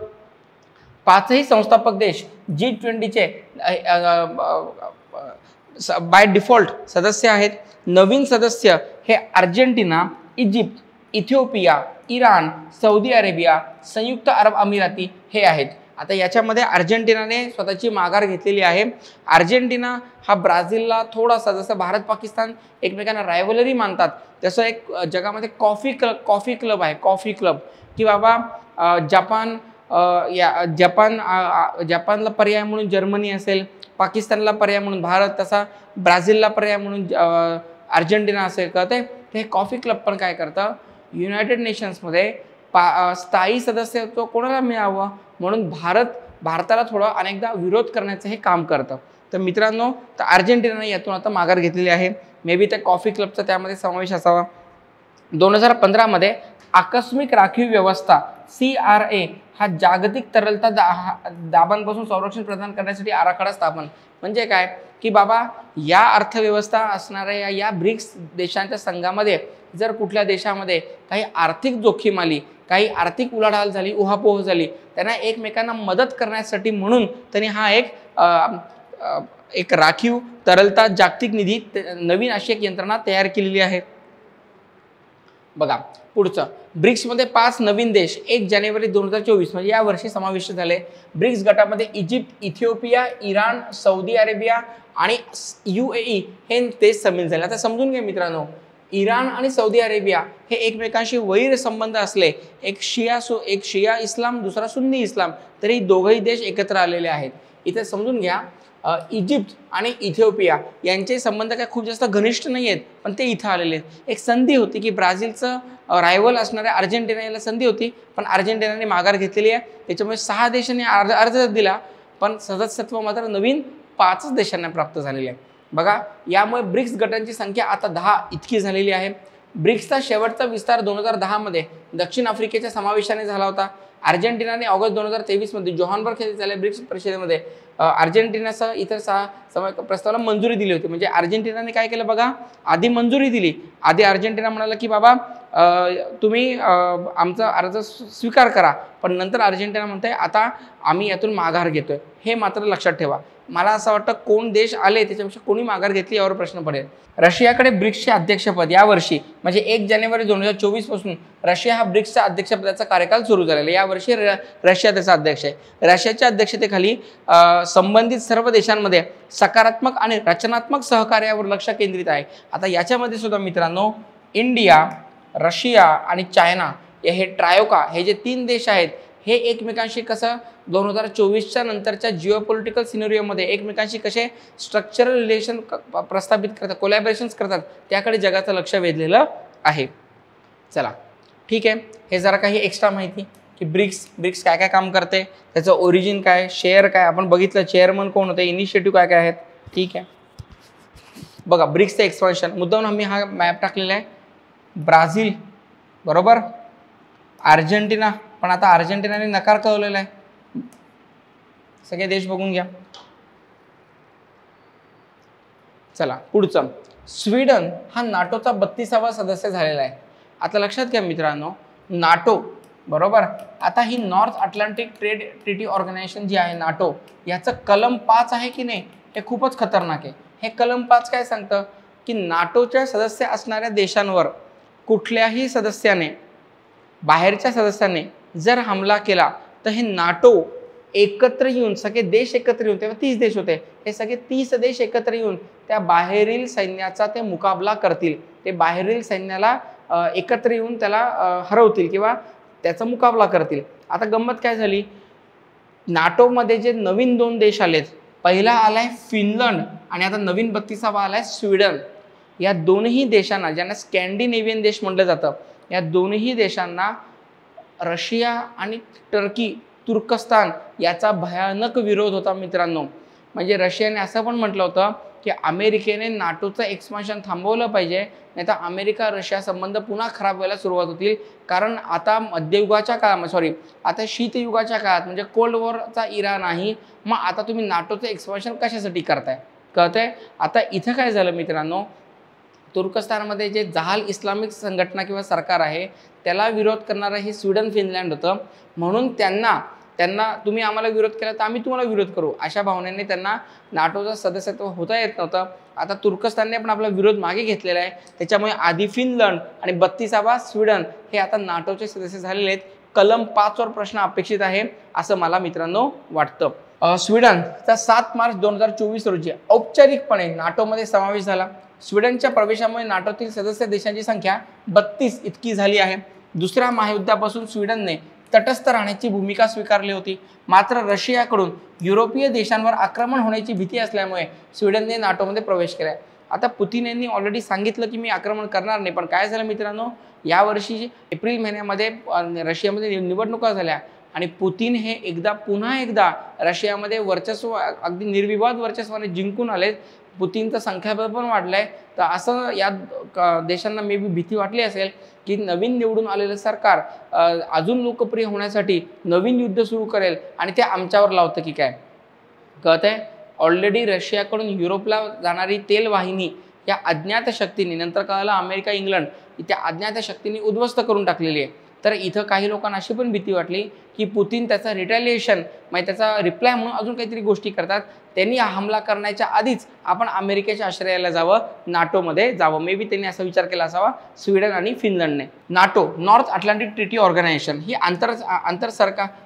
5ही संस्थापक देश G20चे बाय डिफॉल्ट सदस्य आहेत. नवीन सदस्य हे Argentina, Egypt, Ethiopia, Iran, Saudi Arabia, संयुक्त अरब अमिराती हे आहेत. आता याच्यामध्ये अर्जेंटिनाने स्वतःची माघार घेतलेली आहे. अर्जेंटिना हा ब्राझीलला थोडासा, जसं भारत पाकिस्तान एकमेकांना रायव्हलरी मानतात, तसं एक जगामध्ये कॉफी क्लब आहे, कॉफी क्लब. की बाबा जपानला पर्याय म्हणून जर्मनी असेल, पाकिस्तानला पर्याय म्हणून भारत, तसा ब्राझीलला पर्याय म्हणून अर्जेंटिना असेल. कळते? हे कॉफी क्लब पण काय करतं, युनायटेड नेशन्समध्ये स्थायी सदस्यत्व कोणाला मिळावं म्हणून भारताला थोडं अनेकदा विरोध करण्याचं हे काम करतं. तर मित्रांनो, तर अर्जेंटिनाने यातून आता माघार घेतलेली आहे. मे बी त्या कॉफी क्लबचा त्यामध्ये समावेश असावा. 2015मध्ये आकस्मिक राखीव व्यवस्था CRA हा जागतिक तरलता दाबांपासून संरक्षण प्रदान करण्यासाठी आराखडा स्थापन. म्हणजे काय की बाबा या अर्थव्यवस्था असणाऱ्या या ब्रिक्स देशांच्या संघामध्ये जर कुठल्या देशामध्ये काही आर्थिक जोखीम आली, काही आर्थिक उलाढाल झाली, उहापोह झाली, त्यांना एकमेकांना मदत करण्यासाठी म्हणून त्यांनी हा एक राखीव तरलता जागतिक निधी नवीन अशी एक यंत्रणा तयार केलेली आहे. बघा पुढचं. ब्रिक्समध्ये 5 नवीन देश 1 जानेवारी 2024 म्हणजे या वर्षी समाविष्ट झाले. ब्रिक्स गटामध्ये Egypt, Ethiopia, Iran, Saudi Arabia आणि UAE हे देश सामील झाले. आता समजून घ्या मित्रांनो, इराण आणि सौदी अरेबिया हे एकमेकांशी वैर संबंध असले, एक शिया इस्लाम, दुसरा सुन्नी इस्लाम, तरी दोघंही देश एकत्र आलेले आहेत. इथे समजून घ्या, इजिप्त आणि इथिओपिया यांचे संबंध काय खूप जास्त घनिष्ठ नाही आहेत, पण ते इथं आलेले आहेत. एक संधी होती की ब्राझीलचं रायव्हल असणाऱ्या अर्जेंटिना याला संधी होती, पण अर्जेंटिनाने माघार घेतलेली आहे. त्याच्यामुळे 6 देशांनी अर्ज दिला, पण सदस्यत्व मात्र नवीन 5 देशांना प्राप्त झालेले आहे. बघा यामुळे ब्रिक्स गटांची संख्या आता 10 इतकी झालेली आहे. ब्रिक्सचा शेवटचा विस्तार 2010मध्ये दक्षिण आफ्रिकेच्या समावेशाने झाला होता. अर्जेंटिनाने ऑगस्ट 2023मध्ये जोहान्सबर्ग येथे झालेल्या ब्रिक्स परिषदेमध्ये अर्जेंटिनासह इतर 6 प्रस्तावाला मंजुरी दिली होती. म्हणजे अर्जेंटिनाने काय केलं बघा, आधी मंजुरी दिली. आधी अर्जेंटिना म्हणाला की बाबा तुम्ही आमचा अर्ज स्वीकार करा, पण नंतर अर्जेंटिना म्हणते आता आम्ही यातून माघार घेतोय. हे मात्र लक्षात ठेवा. मला असं वाटतं कोण देश आले त्याच्यापेक्षा कोणी माघार घेतली यावर प्रश्न पडेल. रशियाकडे ब्रिक्सचे अध्यक्षपद यावर्षी म्हणजे 1 जानेवारी 2024 पासून रशिया हा ब्रिक्सच्या अध्यक्षपदाचा कार्यकाल सुरू झालेला आहे. यावर्षी रशिया त्याचा अध्यक्ष आहे. रशियाच्या अध्यक्षतेखाली संबंधित सर्व देशांमध्ये सकारात्मक आणि रचनात्मक सहकार्यावर लक्ष केंद्रित आहे. आता याच्यामध्ये सुद्धा मित्रांनो, इंडिया, रशिया आणि चायना हे ट्रायोका हे जे 3 देश आहेत, हे एकमेकांशी कसं 2024च्या नंतरच्या जिओपॉलिटिकल सिनेरिओमध्ये एकमेकांशी कसे स्ट्रक्चरल रिलेशन प्रस्थापित करतात, कोलॅबरेशन्स करतात, त्याकडे जगाचं लक्ष वेधलेलं आहे. चला ठीक आहे, हे जरा काही एक्स्ट्रा माहिती की ब्रिक्स काय काय काम करते, त्याचं ओरिजिन काय, शेअर काय, आपण बघितलं चेअरमन कोण होते, इनिशिएटिव्ह काय काय आहेत. ठीक आहे, बघा ब्रिक्सचं एक्सपान्शन मुद्दाम आम्ही हा मॅप टाकलेला आहे. ब्राझील बरोबर. अर्जेंटिना, पण आता अर्जेंटिनाने नकार कळवलेला आहे. सगळे देश बघून घ्या. चला पुढचं, स्वीडन हा नाटोचा 32वा सदस्य झालेला आहे. आता लक्षात घ्या मित्रांनो, नाटो बरोबर, आता ही North Atlantic Trade Treaty Organization जी आहे नाटो, याचं कलम 5 आहे की नाही, हे खूपच खतरनाक आहे. हे कलम 5 काय सांगतं की नाटोच्या सदस्य असणाऱ्या देशांवर कुठल्याही सदस्याने, बाहेरच्या सदस्याने जर हमला केला तर हे नाटो एकत्र येऊन, सगळे देश एकत्र येऊन, तेव्हा 30 देश होते, हे सगळे 30 देश एकत्र येऊन त्या बाहेरील सैन्याचा ते मुकाबला करतील. ते बाहेरील सैन्याला एकत्र येऊन त्याला हरवतील किंवा त्याचा मुकाबला करतील. आता गंमत काय झाली, नाटोमध्ये जे नवीन 2 देश आलेत, पहिला आलाय फिनलंड आणि आता नवीन 32वा आलाय स्वीडन. या दोनही देशांना, ज्यांना स्कॅन्डिनेव्हियन देश म्हटलं जातं, या दोनही देशांना रशिया आणि टर्की, तुर्कस्तान याचा भयानक विरोध होता मित्रांनो. म्हणजे रशियाने असं पण म्हटलं होतं की अमेरिकेने नाटोचं एक्सपान्शन थांबवलं पाहिजे, नाही तर अमेरिका रशिया संबंध पुन्हा खराब व्हायला सुरुवात होतील. कारण आता मध्ययुगाच्या काळात, आता शीतयुगाच्या काळात, म्हणजे कोल्ड वॉरचा इरा नाही, मग आता तुम्ही नाटोचं एक्सपान्शन कशासाठी करताय, कळतंय. आता इथं काय झालं मित्रांनो, तुर्कस्तानमध्ये जे जहाल इस्लामिक संघटना किंवा सरकार आहे त्याला विरोध करणारं हे स्वीडन फिनलँड होतं. म्हणून त्यांना तुम्ही आम्हाला विरोध केला तर आम्ही तुम्हाला विरोध करू, अशा भावनेने त्यांना नाटोचं सदस्यत्व होता येत नव्हतं. आता तुर्कस्तानने पण आपला विरोध मागे घेतलेला आहे, त्याच्यामुळे आधी फिनलंड आणि 32वा स्वीडन हे आता नाटोचे सदस्य झालेले आहेत. कलम 5 वर प्रश्न अपेक्षित आहे असं मला मित्रांनो वाटतं. स्वीडनचा 7 मार्च 2024 रोजी औपचारिकपणे नाटोमध्ये समावेश झाला. स्वीडनच्या प्रवेशामुळे नाटोतील सदस्य देशांची संख्या 32 इतकी झाली आहे. दुसऱ्या महायुद्धापासून स्वीडनने तटस्थ राहण्याची भूमिका स्वीकारली होती. मात्र रशियाकडून युरोपीय देशांवर आक्रमण होण्याची भीती असल्यामुळे स्वीडनने नाटोमध्ये प्रवेश केला. आता पुतिन यांनी ऑलरेडी सांगितलं की मी आक्रमण करणार नाही, पण काय झालं मित्रांनो, यावर्षी एप्रिल महिन्यामध्ये रशियामध्ये निवडणुका झाल्या आणि पुतिन हे पुन्हा एकदा रशियामध्ये वर्चस्व, अगदी निर्विवाद वर्चस्वाने जिंकून आले. पुतिनचं संख्याबळ पण वाढलंय. तर असं या देशांना मे बी भीती वाटली असेल की नवीन निवडून आलेलं सरकार अजून लोकप्रिय होण्यासाठी नवीन युद्ध सुरू करेल आणि ते आमच्यावर लावतं की काय, कळतंय. ऑलरेडी रशियाकडून युरोपला जाणारी तेल वाहिनी या अज्ञात शक्तींनी, नंतर कळालं अमेरिका इंग्लंड, त्या अज्ञात शक्तींनी उद्ध्वस्त करून टाकलेली आहे. तर इथं काही लोकांना अशी पण भीती वाटली की पुतिन त्याचा रिटॅलिएशन, म्हणजे त्याचा रिप्लाय म्हणून अजून काहीतरी गोष्टी करतात. त्यांनी हा हमला करण्याच्या आधीच आपण अमेरिकेच्या आश्रयाला जावं, नाटोमध्ये जावं. मे बी त्यांनी असा विचार केला असावा स्वीडन आणि फिनलंडने. NATO North Atlantic Treaty Organization ही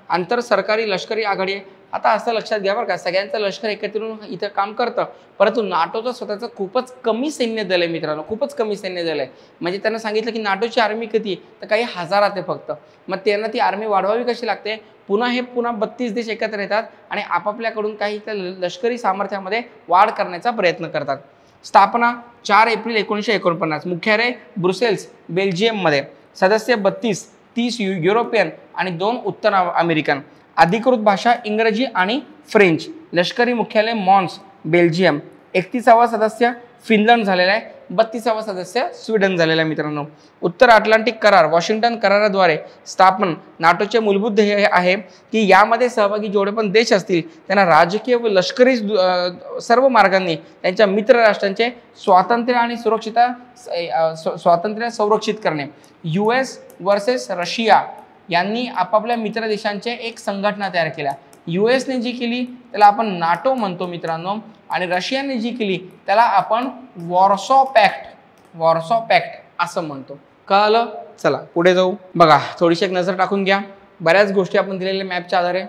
आंतरसरकारी लष्करी आघाडी आहे. आता असं लक्षात घ्या बरं का, सगळ्यांचं लष्कर एकत्र येऊन इथं काम करतं, परंतु नाटोचं स्वतःचं खूपच कमी सैन्य दल आहे मित्रांनो, खूपच कमी सैन्य दल आहे. म्हणजे त्यांना सांगितलं की नाटोची आर्मी किती, तर काही हजारात आहे फक्त. मग त्यांना ती आर्मी वाढवावी कशी लागते, पुन्हा 32 देश एकत्र येतात आणि आपापल्याकडून काही त्या लष्करी सामर्थ्यामध्ये वाढ करण्याचा प्रयत्न करतात. स्थापना 4 एप्रिल 1949. मुख्यालय ब्रुसेल्स बेल्जियममध्ये. सदस्य 32, 30 युरोपियन आणि 2 उत्तर अमेरिकन. अधिकृत भाषा इंग्रजी आणि फ्रेंच. लष्करी मुख्यालय मॉन्स बेल्जियम. 31वा सदस्य फिनलंड झालेला आहे. 32वा सदस्य स्वीडन झालेला आहे मित्रांनो. उत्तर अटलांटिक करार वॉशिंग्टन कराराद्वारे स्थापन. नाटोचे मूलभूत ध्येय आहे की यामध्ये सहभागी जेवढे पण देश असतील त्यांना राजकीय व लष्करी सर्व मार्गांनी त्यांच्या मित्र राष्ट्रांचे स्वातंत्र्य संरक्षित करणे. US वर्सेस रशिया यांनी आपापल्या मित्र देशांचे एक संघटना तयार केल्या. USने जी केली त्याला आपण नाटो म्हणतो मित्रांनो, आणि रशियाने जी केली त्याला आपण वॉर्सॉ पॅक्ट असं म्हणतो. कळलं. चला पुढे जाऊ. बघा, थोडीशी एक नजर टाकून घ्या. बऱ्याच गोष्टी आपण दिलेल्या मॅपच्या आधारे.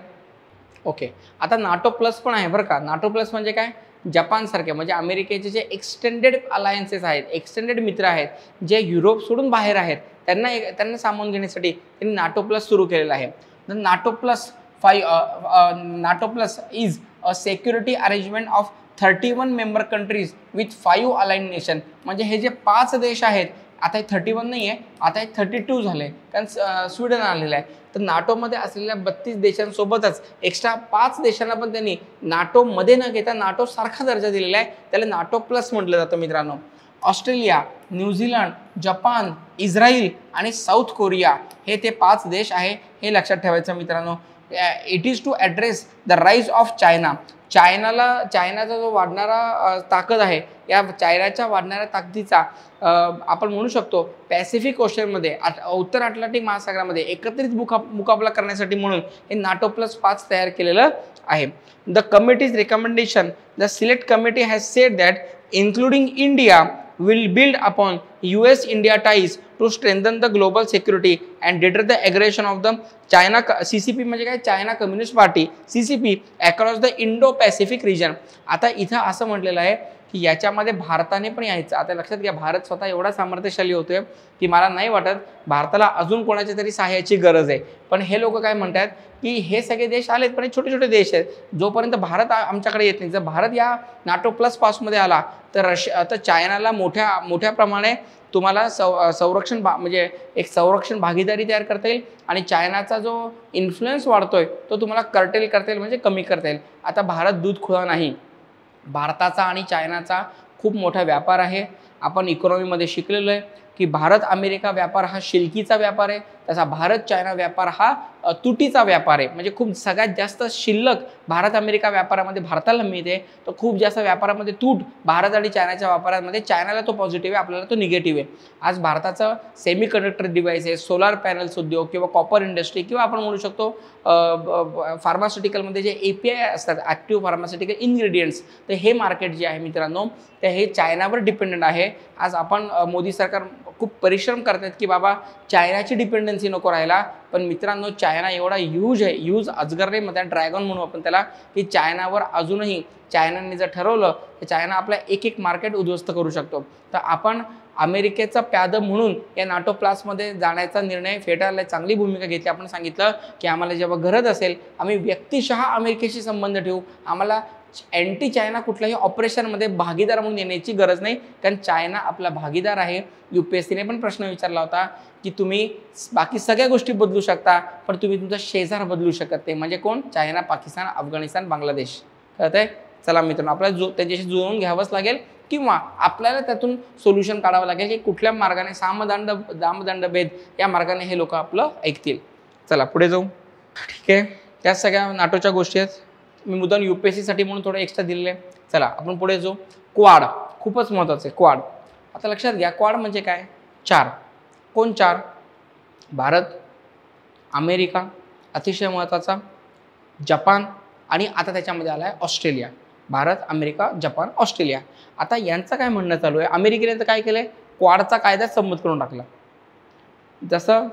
ओके, आता नाटो प्लस पण आहे बरं का. नाटो प्लस म्हणजे काय, जपानसारखे, म्हणजे अमेरिकेचे जे एक्सटेंडेड अलायन्सेस आहेत, एक्सटेंडेड मित्र आहेत, जे युरोप सोडून बाहेर आहेत, त्यांना सामावून घेण्यासाठी त्यांनी नाटो प्लस सुरू केलेला आहे. NATO plus is a security arrangement of 31 member countries with 5 aligned nation. म्हणजे हे जे 5 देश आहेत, आता हे 31 नाही आहे, आता हे 32 झाले, कारण स्वीडन आलेलं आहे. तर नाटोमध्ये असलेल्या 32 देशांसोबतच एक्स्ट्रा 5 देशांना पण त्यांनी नाटोमध्ये न घेता नाटो सारखा दर्जा दिलेला आहे. त्याला नाटो प्लस म्हटलं जातं मित्रांनो. ऑस्ट्रेलिया, न्यूझीलंड, जपान, इस्रायल आणि साऊथ कोरिया हे ते 5 देश आहे, हे लक्षात ठेवायचं मित्रांनो. It is to address the rise of China. चायनाचा जो वाढणारा ताकद आहे, या चायनाच्या वाढणाऱ्या ताकदीचा आपण म्हणू शकतो पॅसिफिक ओशनमध्ये उत्तर अटलांटिक महासागरामध्ये एकत्रित मुकाबला करण्यासाठी म्हणून हे NATO+5 तयार केलेलं आहे. The committees recommendation, the select committee has sed that including India will build upon US-India ties to strengthen the global security and deter the aggression of the China CCP म्हणजे काय, China communist party CCP across the Indo-Pacific region. आता इथं असं म्हटलेलं आहे की याच्यामध्ये भारताने पण यायचं. आता लक्षात घ्या, भारत स्वतः एवढा सामर्थ्यशाली होतोय की मला नाही वाटत भारताला अजून कोणाच्या तरी सहाय्याची गरज आहे. पण हे लोक काय म्हणतात की हे सगळे देश आलेत पण हे छोटे छोटे देश आहेत, जोपर्यंत भारत आमच्याकडे येत नाही. जर भारत या NATO+5 मध्ये आला तर चायनाला मोठ्या प्रमाणे तुम्हाला संरक्षण म्हणजे एक संरक्षण भागीदारी तयार करता येईल आणि चायनाचा जो इन्फ्लुएन्स वाढतोय तो तुम्हाला कर्टेल करता येईल, म्हणजे कमी करता येईल. आता भारत दूध खुळा नाही. भारताचा आणि चायनाचा खूप मोठा व्यापार आहे. आपण इकॉनॉमीमध्ये शिकलेलो आहे की भारत अमेरिका व्यापार हा शिल्कीचा व्यापार आहे, तसा भारत चायना व्यापार हा तुटीचा व्यापार आहे. म्हणजे खूप सगळ्यात जास्त शिल्लक भारत अमेरिका व्यापारामध्ये भारताला मिळते, तर खूप जास्त व्यापारामध्ये तूट भारत आणि चायनाच्या व्यापारामध्ये चायनाला तो पॉझिटिव्ह आहे, आपल्याला तो निगेटिव्ह आहे. आज भारताचं semi conductor devices, solar panels उद्योग किंवा कॉपर इंडस्ट्री किंवा आपण म्हणू शकतो फार्मास्युटिकलमध्ये जे API असतात, ॲक्टिव्ह फार्मास्युटिकल इन्ग्रेडियंट्स, तर हे मार्केट जे आहे मित्रांनो ते हे चायनावर डिपेंडंट आहे. आज आपण मोदी सरकार खूप परिश्रम करतात की बाबा चायनाची डिपेंडन्सी नको राहायला, पण मित्रांनो चायना एवढा ह्यूज आहे, ह्यूज अजगर नाही म्हणतात, ड्रॅगन म्हणू आपण त्याला, की चायनावर अजूनही चायनाने जर ठरवलं तर चायना आपला एक मार्केट उद्ध्वस्त करू शकतो. तर आपण अमेरिकेचा प्यादं म्हणून या NATO+मध्ये जाण्याचा निर्णय फेटाळला, चांगली भूमिका घेतली. आपण सांगितलं की आम्हाला जेव्हा गरज असेल आम्ही व्यक्तिशः अमेरिकेशी संबंध ठेवू, आम्हाला अँटी चायना कुठल्याही ऑपरेशनमध्ये भागीदार म्हणून येण्याची गरज नाही, कारण चायना आपला भागीदार आहे. UPSCने पण प्रश्न विचारला होता की तुम्ही बाकी सगळ्या गोष्टी बदलू शकता पण तुम्ही तुमचा शेजार बदलू शकत नाही. म्हणजे कोण? चायना, पाकिस्तान, अफगाणिस्तान, बांगलादेश. कळतंय? चला मित्रांनो, आपल्याला त्यांच्याशी जुळवून घ्यावंच लागेल किंवा आपल्याला त्यातून सोल्युशन काढावं लागेल की कुठल्या मार्गाने दामदंड भेद या मार्गाने हे लोक आपलं ऐकतील. चला पुढे जाऊ. ठीक आहे, त्या सगळ्या नाटोच्या गोष्टी आहेत. मी मुद्दाम UPSCसाठी म्हणून थोडं एक्स्ट्रा दिलेलं आहे. चला आपण पुढे जाऊ. क्वाड खूपच महत्त्वाचं आहे. क्वाड आता लक्षात घ्या, क्वाड म्हणजे काय? 4. कोण 4? भारत, अमेरिका अतिशय महत्त्वाचा, जपान आणि आता त्याच्यामध्ये आला आहे Australia. Bharat, America, Japan, Australia. आता यांचं काय म्हणणं चालू आहे? अमेरिकेने तर काय केलं आहे, क्वाडचा कायदा संमत करून टाकला. जसं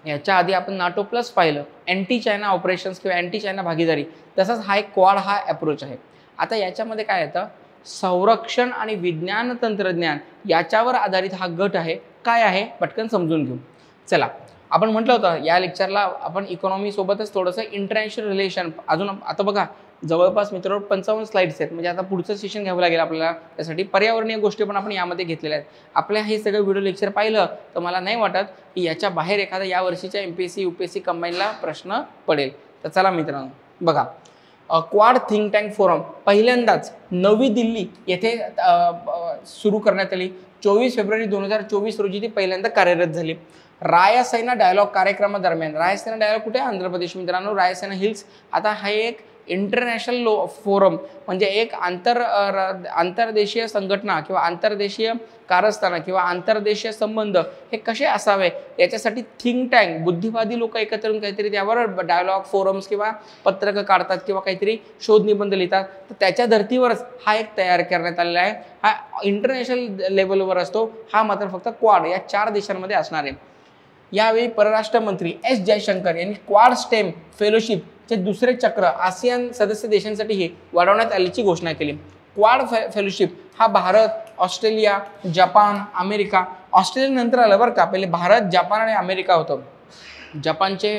याच्या आधी आपण NATO+ पाहिलं, अँटी चायना ऑपरेशन्स किंवा अँटी चायना भागीदारी, तसंच हा एक क्वाड हा अप्रोच आहे. आता याच्यामध्ये काय येतं, संरक्षण आणि विज्ञान तंत्रज्ञान याच्यावर आधारित हा गट आहे. काय आहे पटकन समजून घेऊ. चला, आपण म्हटलं होतं या लेक्चरला आपण इकॉनॉमी सोबतच थोडंसं इंटरनॅशनल रिलेशन अजून. आता बघा जवळपास मित्रांनो 55 स्लाइड्स आहेत, म्हणजे आता पुढचं सेशन घ्यावं लागेल आपल्याला. त्यासाठी पर्यावरणीय गोष्टी पण आपण यामध्ये घेतलेल्या आहेत. आपल्या हे सगळं व्हिडिओ लेक्चर पाहिलं तर मला नाही वाटत की याच्या बाहेर एखादा या वर्षीच्या MPSC UPSC कंबाईनला प्रश्न पडेल. तर चला मित्रांनो बघा, क्वाड थिंक टँक फोरम पहिल्यांदाच नवी दिल्ली येथे सुरू करण्यात आली. 24 फेब्रुवारी 2024 रोजी ती पहिल्यांदा कार्यरत झाली. रायसेना डायलॉग कार्यक्रमादरम्यान, रायसेना डायलॉग कुठे? आंध्र प्रदेश मित्रांनो, रायसेना हिल्स. आता हा एक इंटरनॅशनल फोरम म्हणजे एक आंतरदेशीय संघटना किंवा आंतरदेशीय कारस्थानं किंवा आंतरदेशीय संबंध हे कसे असावे याच्यासाठी थिंक टँक, बुद्धिवादी लोक एकत्र येऊन काहीतरी त्यावर डायलॉग फोरम्स किंवा पत्रकं काढतात किंवा काहीतरी शोध निबंध लिहितात. तर त्याच्या धर्तीवरच हा एक तयार करण्यात आलेला आहे. हा इंटरनॅशनल लेवलवर असतो. हा मात्र फक्त क्वाड या 4 देशांमध्ये असणार आहे. यावेळी परराष्ट्र मंत्री S जयशंकर यांनी क्वाड स्टेम फेलोशिपचे दुसरे चक्र आसियान सदस्य देशांसाठीही वाढवण्यात आल्याची घोषणा केली. क्वाड फेलोशिप हा भारत, ऑस्ट्रेलिया, जपान, अमेरिका, ऑस्ट्रेलियानंतर आलं बरं का. पहिले भारत, जपान आणि अमेरिका होतं. जपानचे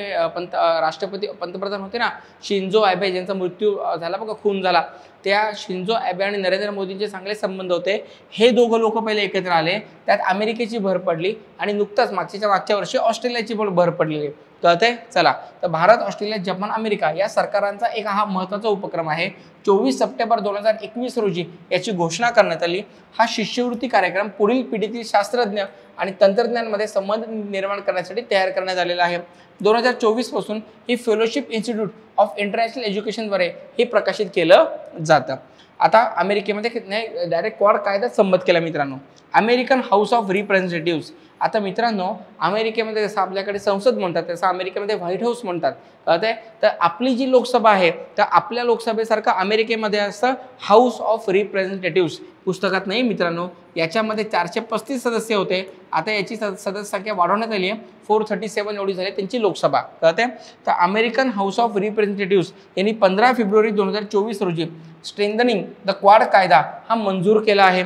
पंतप्रधान होते ना शिंजो ॲबे, ज्यांचा मृत्यू झाला बघा, खून झाला, त्या शिंजो ॲबे आणि नरेंद्र मोदींचे चांगले संबंध होते. हे दोघं लोक पहिले एकत्र आले, त्यात अमेरिकेची भर पडली आणि नुकताच मागच्या वर्षी ऑस्ट्रेलियाची भर पडलेली. कळतंय? चला, तर भारत, ऑस्ट्रेलिया, जपान, अमेरिका या सरकारांचा एक हा महत्त्वाचा उपक्रम आहे. 24 सप्टेंबर 2021 रोजी याची घोषणा करण्यात आली. हा शिष्यवृत्ती कार्यक्रम पुढील पिढीतील शास्त्रज्ञ आणि तंत्रज्ञांमध्ये संबंध निर्माण करण्यासाठी तयार करण्यात आलेला आहे. 2024 पासून ही फेलोशिप इन्स्टिट्यूट ऑफ इंटरनॅशनल एज्युकेशनद्वारे हे प्रकाशित केलं जातं. आता अमेरिकेमध्ये डायरेक्ट क्वाड कायदा संमत केला मित्रांनो. American House of Representatives. आता मित्रांनो, अमेरिकेमध्ये जसं आपल्याकडे संसद म्हणतात तसं अमेरिकेमध्ये व्हाईट हाऊस म्हणतात. कळतंय? तर आपली जी लोकसभा आहे तर आपल्या लोकसभेसारखं अमेरिकेमध्ये असतं हाऊस ऑफ रिप्रेझेंटेटिव्स. पुस्तकात नाही मित्रांनो. याच्यामध्ये 435 सदस्य होते. आता याची सदस्य संख्या वाढवण्यात आली आहे. 437 एवढी झाली त्यांची लोकसभा. कळतंय? तर अमेरिकन हाऊस ऑफ रिप्रेझेंटेटिव्स यांनी 15 फेब्रुवारी 2024 रोजी स्ट्रेंथनिंग द क्वाड कायदा हा मंजूर केला आहे.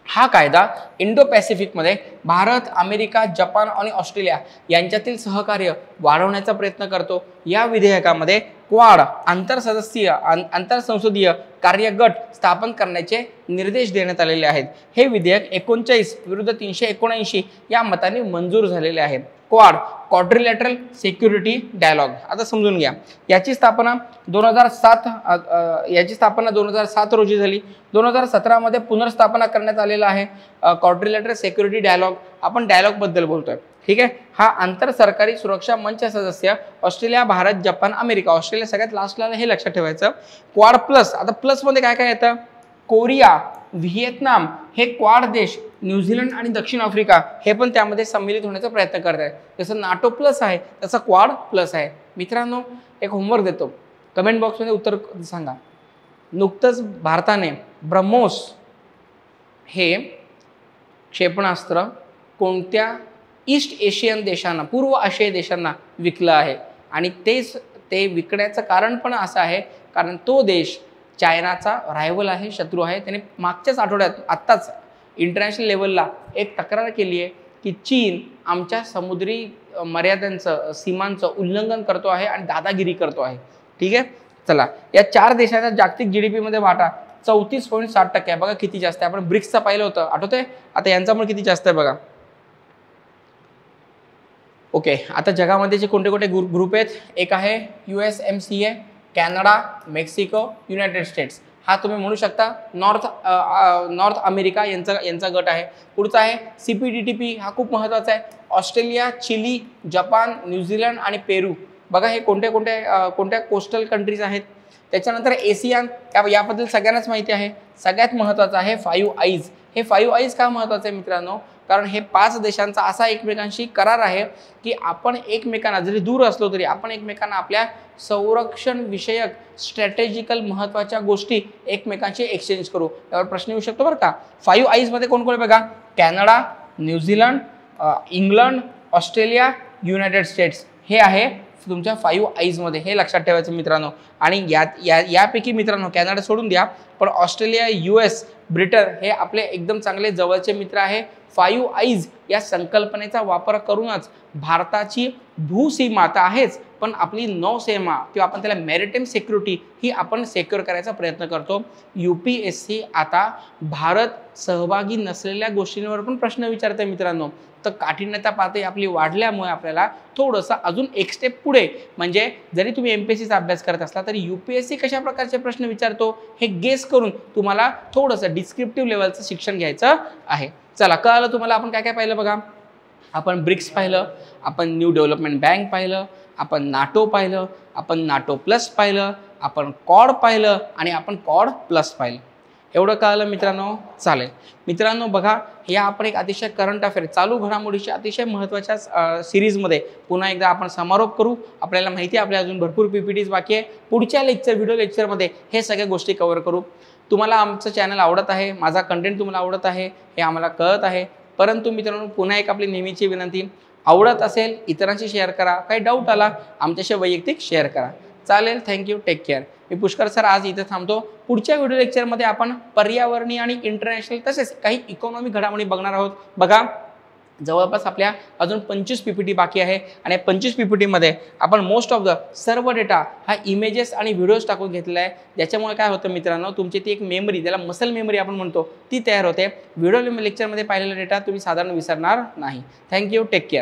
हा कायदा इंडो पॅसिफिकमध्ये भारत, अमेरिका, जपान आणि ऑस्ट्रेलिया यांच्यातील सहकार्य वाढवण्याचा प्रयत्न करतो. या विधेयकामध्ये क्वाड आंतरसंसदीय कार्यगट स्थापन करण्याचे निर्देश देण्यात आलेले आहेत. हे विधेयक 39 विरुद्ध 379 या मताने मंजूर झालेले आहे. Quad Quadrilateral Security Dialogue. आता समजून घ्या. याची स्थापना 2007 रोजी झाली. 2017 मध्ये पुनर्स्थापना करण्यात आलेला आहे. क्वाड्रिलॅटरल सिक्युरिटी डायलॉग, आपण डायलॉग बद्दल बोलतोय. ठीक आहे. हा आंतर सरकारी सुरक्षा मंच सदस्य Australia, Bharat, Japan, America. Australia सगळ्यात लास्टला, हे लक्षात ठेवायचं. Quad plus. आता प्लस मध्ये काय काय येतं? कोरिया, व्हिएतनाम हे क्वाड देश, न्यूझीलंड आणि दक्षिण आफ्रिका हे पण त्यामध्ये सम्मिलित होण्याचा प्रयत्न करत आहेत. जसं नाटो प्लस आहे तसं क्वाड प्लस आहे. मित्रांनो, एक होमवर्क देतो, कमेंट बॉक्समध्ये उत्तर सांगा. नुकतंच भारताने ब्रह्मोस हे क्षेपणास्त्र कोणत्या ईस्ट एशियन देशांना, पूर्व आशियाई देशांना विकलं आहे? आणि ते विकण्याचं कारण पण असं आहे कारण तो देश चायनाचा रायव्हल आहे, शत्रू आहे. त्याने मागच्याच आठवड्यात आत्ताच इंटरनॅशनल लेवलला एक तक्रार केली आहे की चीन आमच्या समुद्री मर्यादांचं, सीमांचं उल्लंघन करतो आहे आणि दादागिरी करतो आहे. ठीक आहे. चला, या 4 देशांचा जागतिक GDP मध्ये वाटा 34.7% आहे. बघा किती जास्त आहे. आपण ब्रिक्सचं पाहिलं होतं, आठवतंय? आता यांचा पण किती जास्त आहे बघा. ओके. आता जगामध्ये जे कोणते कोणते ग्रुप आहेत? एक आहे USMCA, Canada, Mexico, United states. हा तुम्ही म्हणू शकता नॉर्थ अमेरिका यांचा गट आहे. पुढचा आहे CPTPP. हा खूप महत्त्वाचा आहे. ऑस्ट्रेलिया, चिली, जपान, न्यूझीलंड आणि पेरू. बघा हे कोणत्या कोस्टल कंट्रीज आहेत. त्याच्यानंतर एशियन, याबद्दल सगळ्यांनाच माहिती आहे. सगळ्यात महत्त्वाचं आहे 5 आईज. हे 5 आईज का महत्त्वाचं आहे मित्रांनो? कारण हे 5 देशांचा असा एकमेकांशी करार आहे की आपण एकमेकांना, जरी दूर असलो तरी आपण एकमेकांना आपल्या संरक्षण विषयक स्ट्रॅटेजिकल महत्त्वाच्या गोष्टी एकमेकांशी एक्सचेंज करू. यावर प्रश्न येऊ शकतो बरं का. 5 आईजमध्ये कोण कोण बघा? Canada, New Zealand, England, Australia, United states हे आहे तुमच्या 5 आईजमध्ये. हे लक्षात ठेवायचं मित्रांनो. आणि यापैकी मित्रांनो कॅनडा सोडून द्या, पण ऑस्ट्रेलिया, US, ब्रिटन हे आपले एकदम चांगले जवळचे मित्र आहे. 5 आईज या संकल्पनेचा वापर करूनच भारताची भूसीमा तर आहेच, पण आपली नौसेना किंवा आपण त्याला मॅरिटाईम सिक्युरिटी ही आपण सेक्युअर करायचा प्रयत्न करतो. UPSC आता भारत सहभागी नसलेल्या गोष्टींवर पण प्रश्न विचारते मित्रांनो. तर काठिण्यता पातळी आपली वाढल्यामुळे आपल्याला थोडंसं अजून एक स्टेप पुढे, म्हणजे जरी तुम्ही MPSCचा अभ्यास करत असला तरी UPSC कशा प्रकारचे प्रश्न विचारतो हे गेस करून तुम्हाला थोडंसं डिस्क्रिप्टिव्ह लेवलचं शिक्षण घ्यायचं आहे. चला, कळलं तुम्हाला. आपण काय काय पाहिलं बघा. आपण ब्रिक्स पाहिलं, आपण न्यू डेव्हलपमेंट बँक पाहिलं, आपण नाटो पाहिलं, आपण नाटो प्लस पाहिलं, आपण क्वाड पाहिलं आणि आपण क्वाड प्लस पाहिलं. एवढं कळलं मित्रांनो? चालेल. मित्रांनो बघा, या आपण एक अतिशय करंट अफेअर, चालू घडामोडीच्या अतिशय महत्त्वाच्या सिरीजमध्ये पुन्हा एकदा आपण समारोप करू. आपल्याला माहिती आहे आपल्या अजून भरपूर PPTs बाकी आहे. पुढच्या व्हिडिओ लेक्चरमध्ये हे सगळ्या गोष्टी कव्हर करू. तुम्हाला आमचं चॅनल आवडत आहे, माझा कंटेंट तुम्हाला आवडत आहे हे आम्हाला कळत आहे. परंतु मित्रांनो पुन्हा एक आपली नेहमीची विनंती, आवडत असेल इतरांशी शेअर करा. काही डाऊट आला आमच्याशी वैयक्तिक शेअर करा. चालेल. थँक्यू. Take care. मी पुष्कर सर आज इथे थांबतो. पुढच्या व्हिडिओ लेक्चरमध्ये आपण पर्यावरणीय आणि इंटरनॅशनल तसेच काही इकॉनॉमिक घडामोडी बघणार आहोत. बघा, जवळपास आपल्या अजून 25 PPT बाकी आहे आणि 25 PPTमध्ये आपण मोस्ट ऑफ द सर्व डेटा हा इमेजेस आणि व्हिडिओज टाकून घेतलेला आहे. ज्याच्यामुळे काय होतं मित्रांनो, तुमची ती एक मेमरी, त्याला मसल मेमरी आपण म्हणतो, ती तयार होते. व्हिडिओ लेक्चरमध्ये पाहिलेला डेटा तुम्ही साधारण विसरणार नाही. थँक्यू. Take care.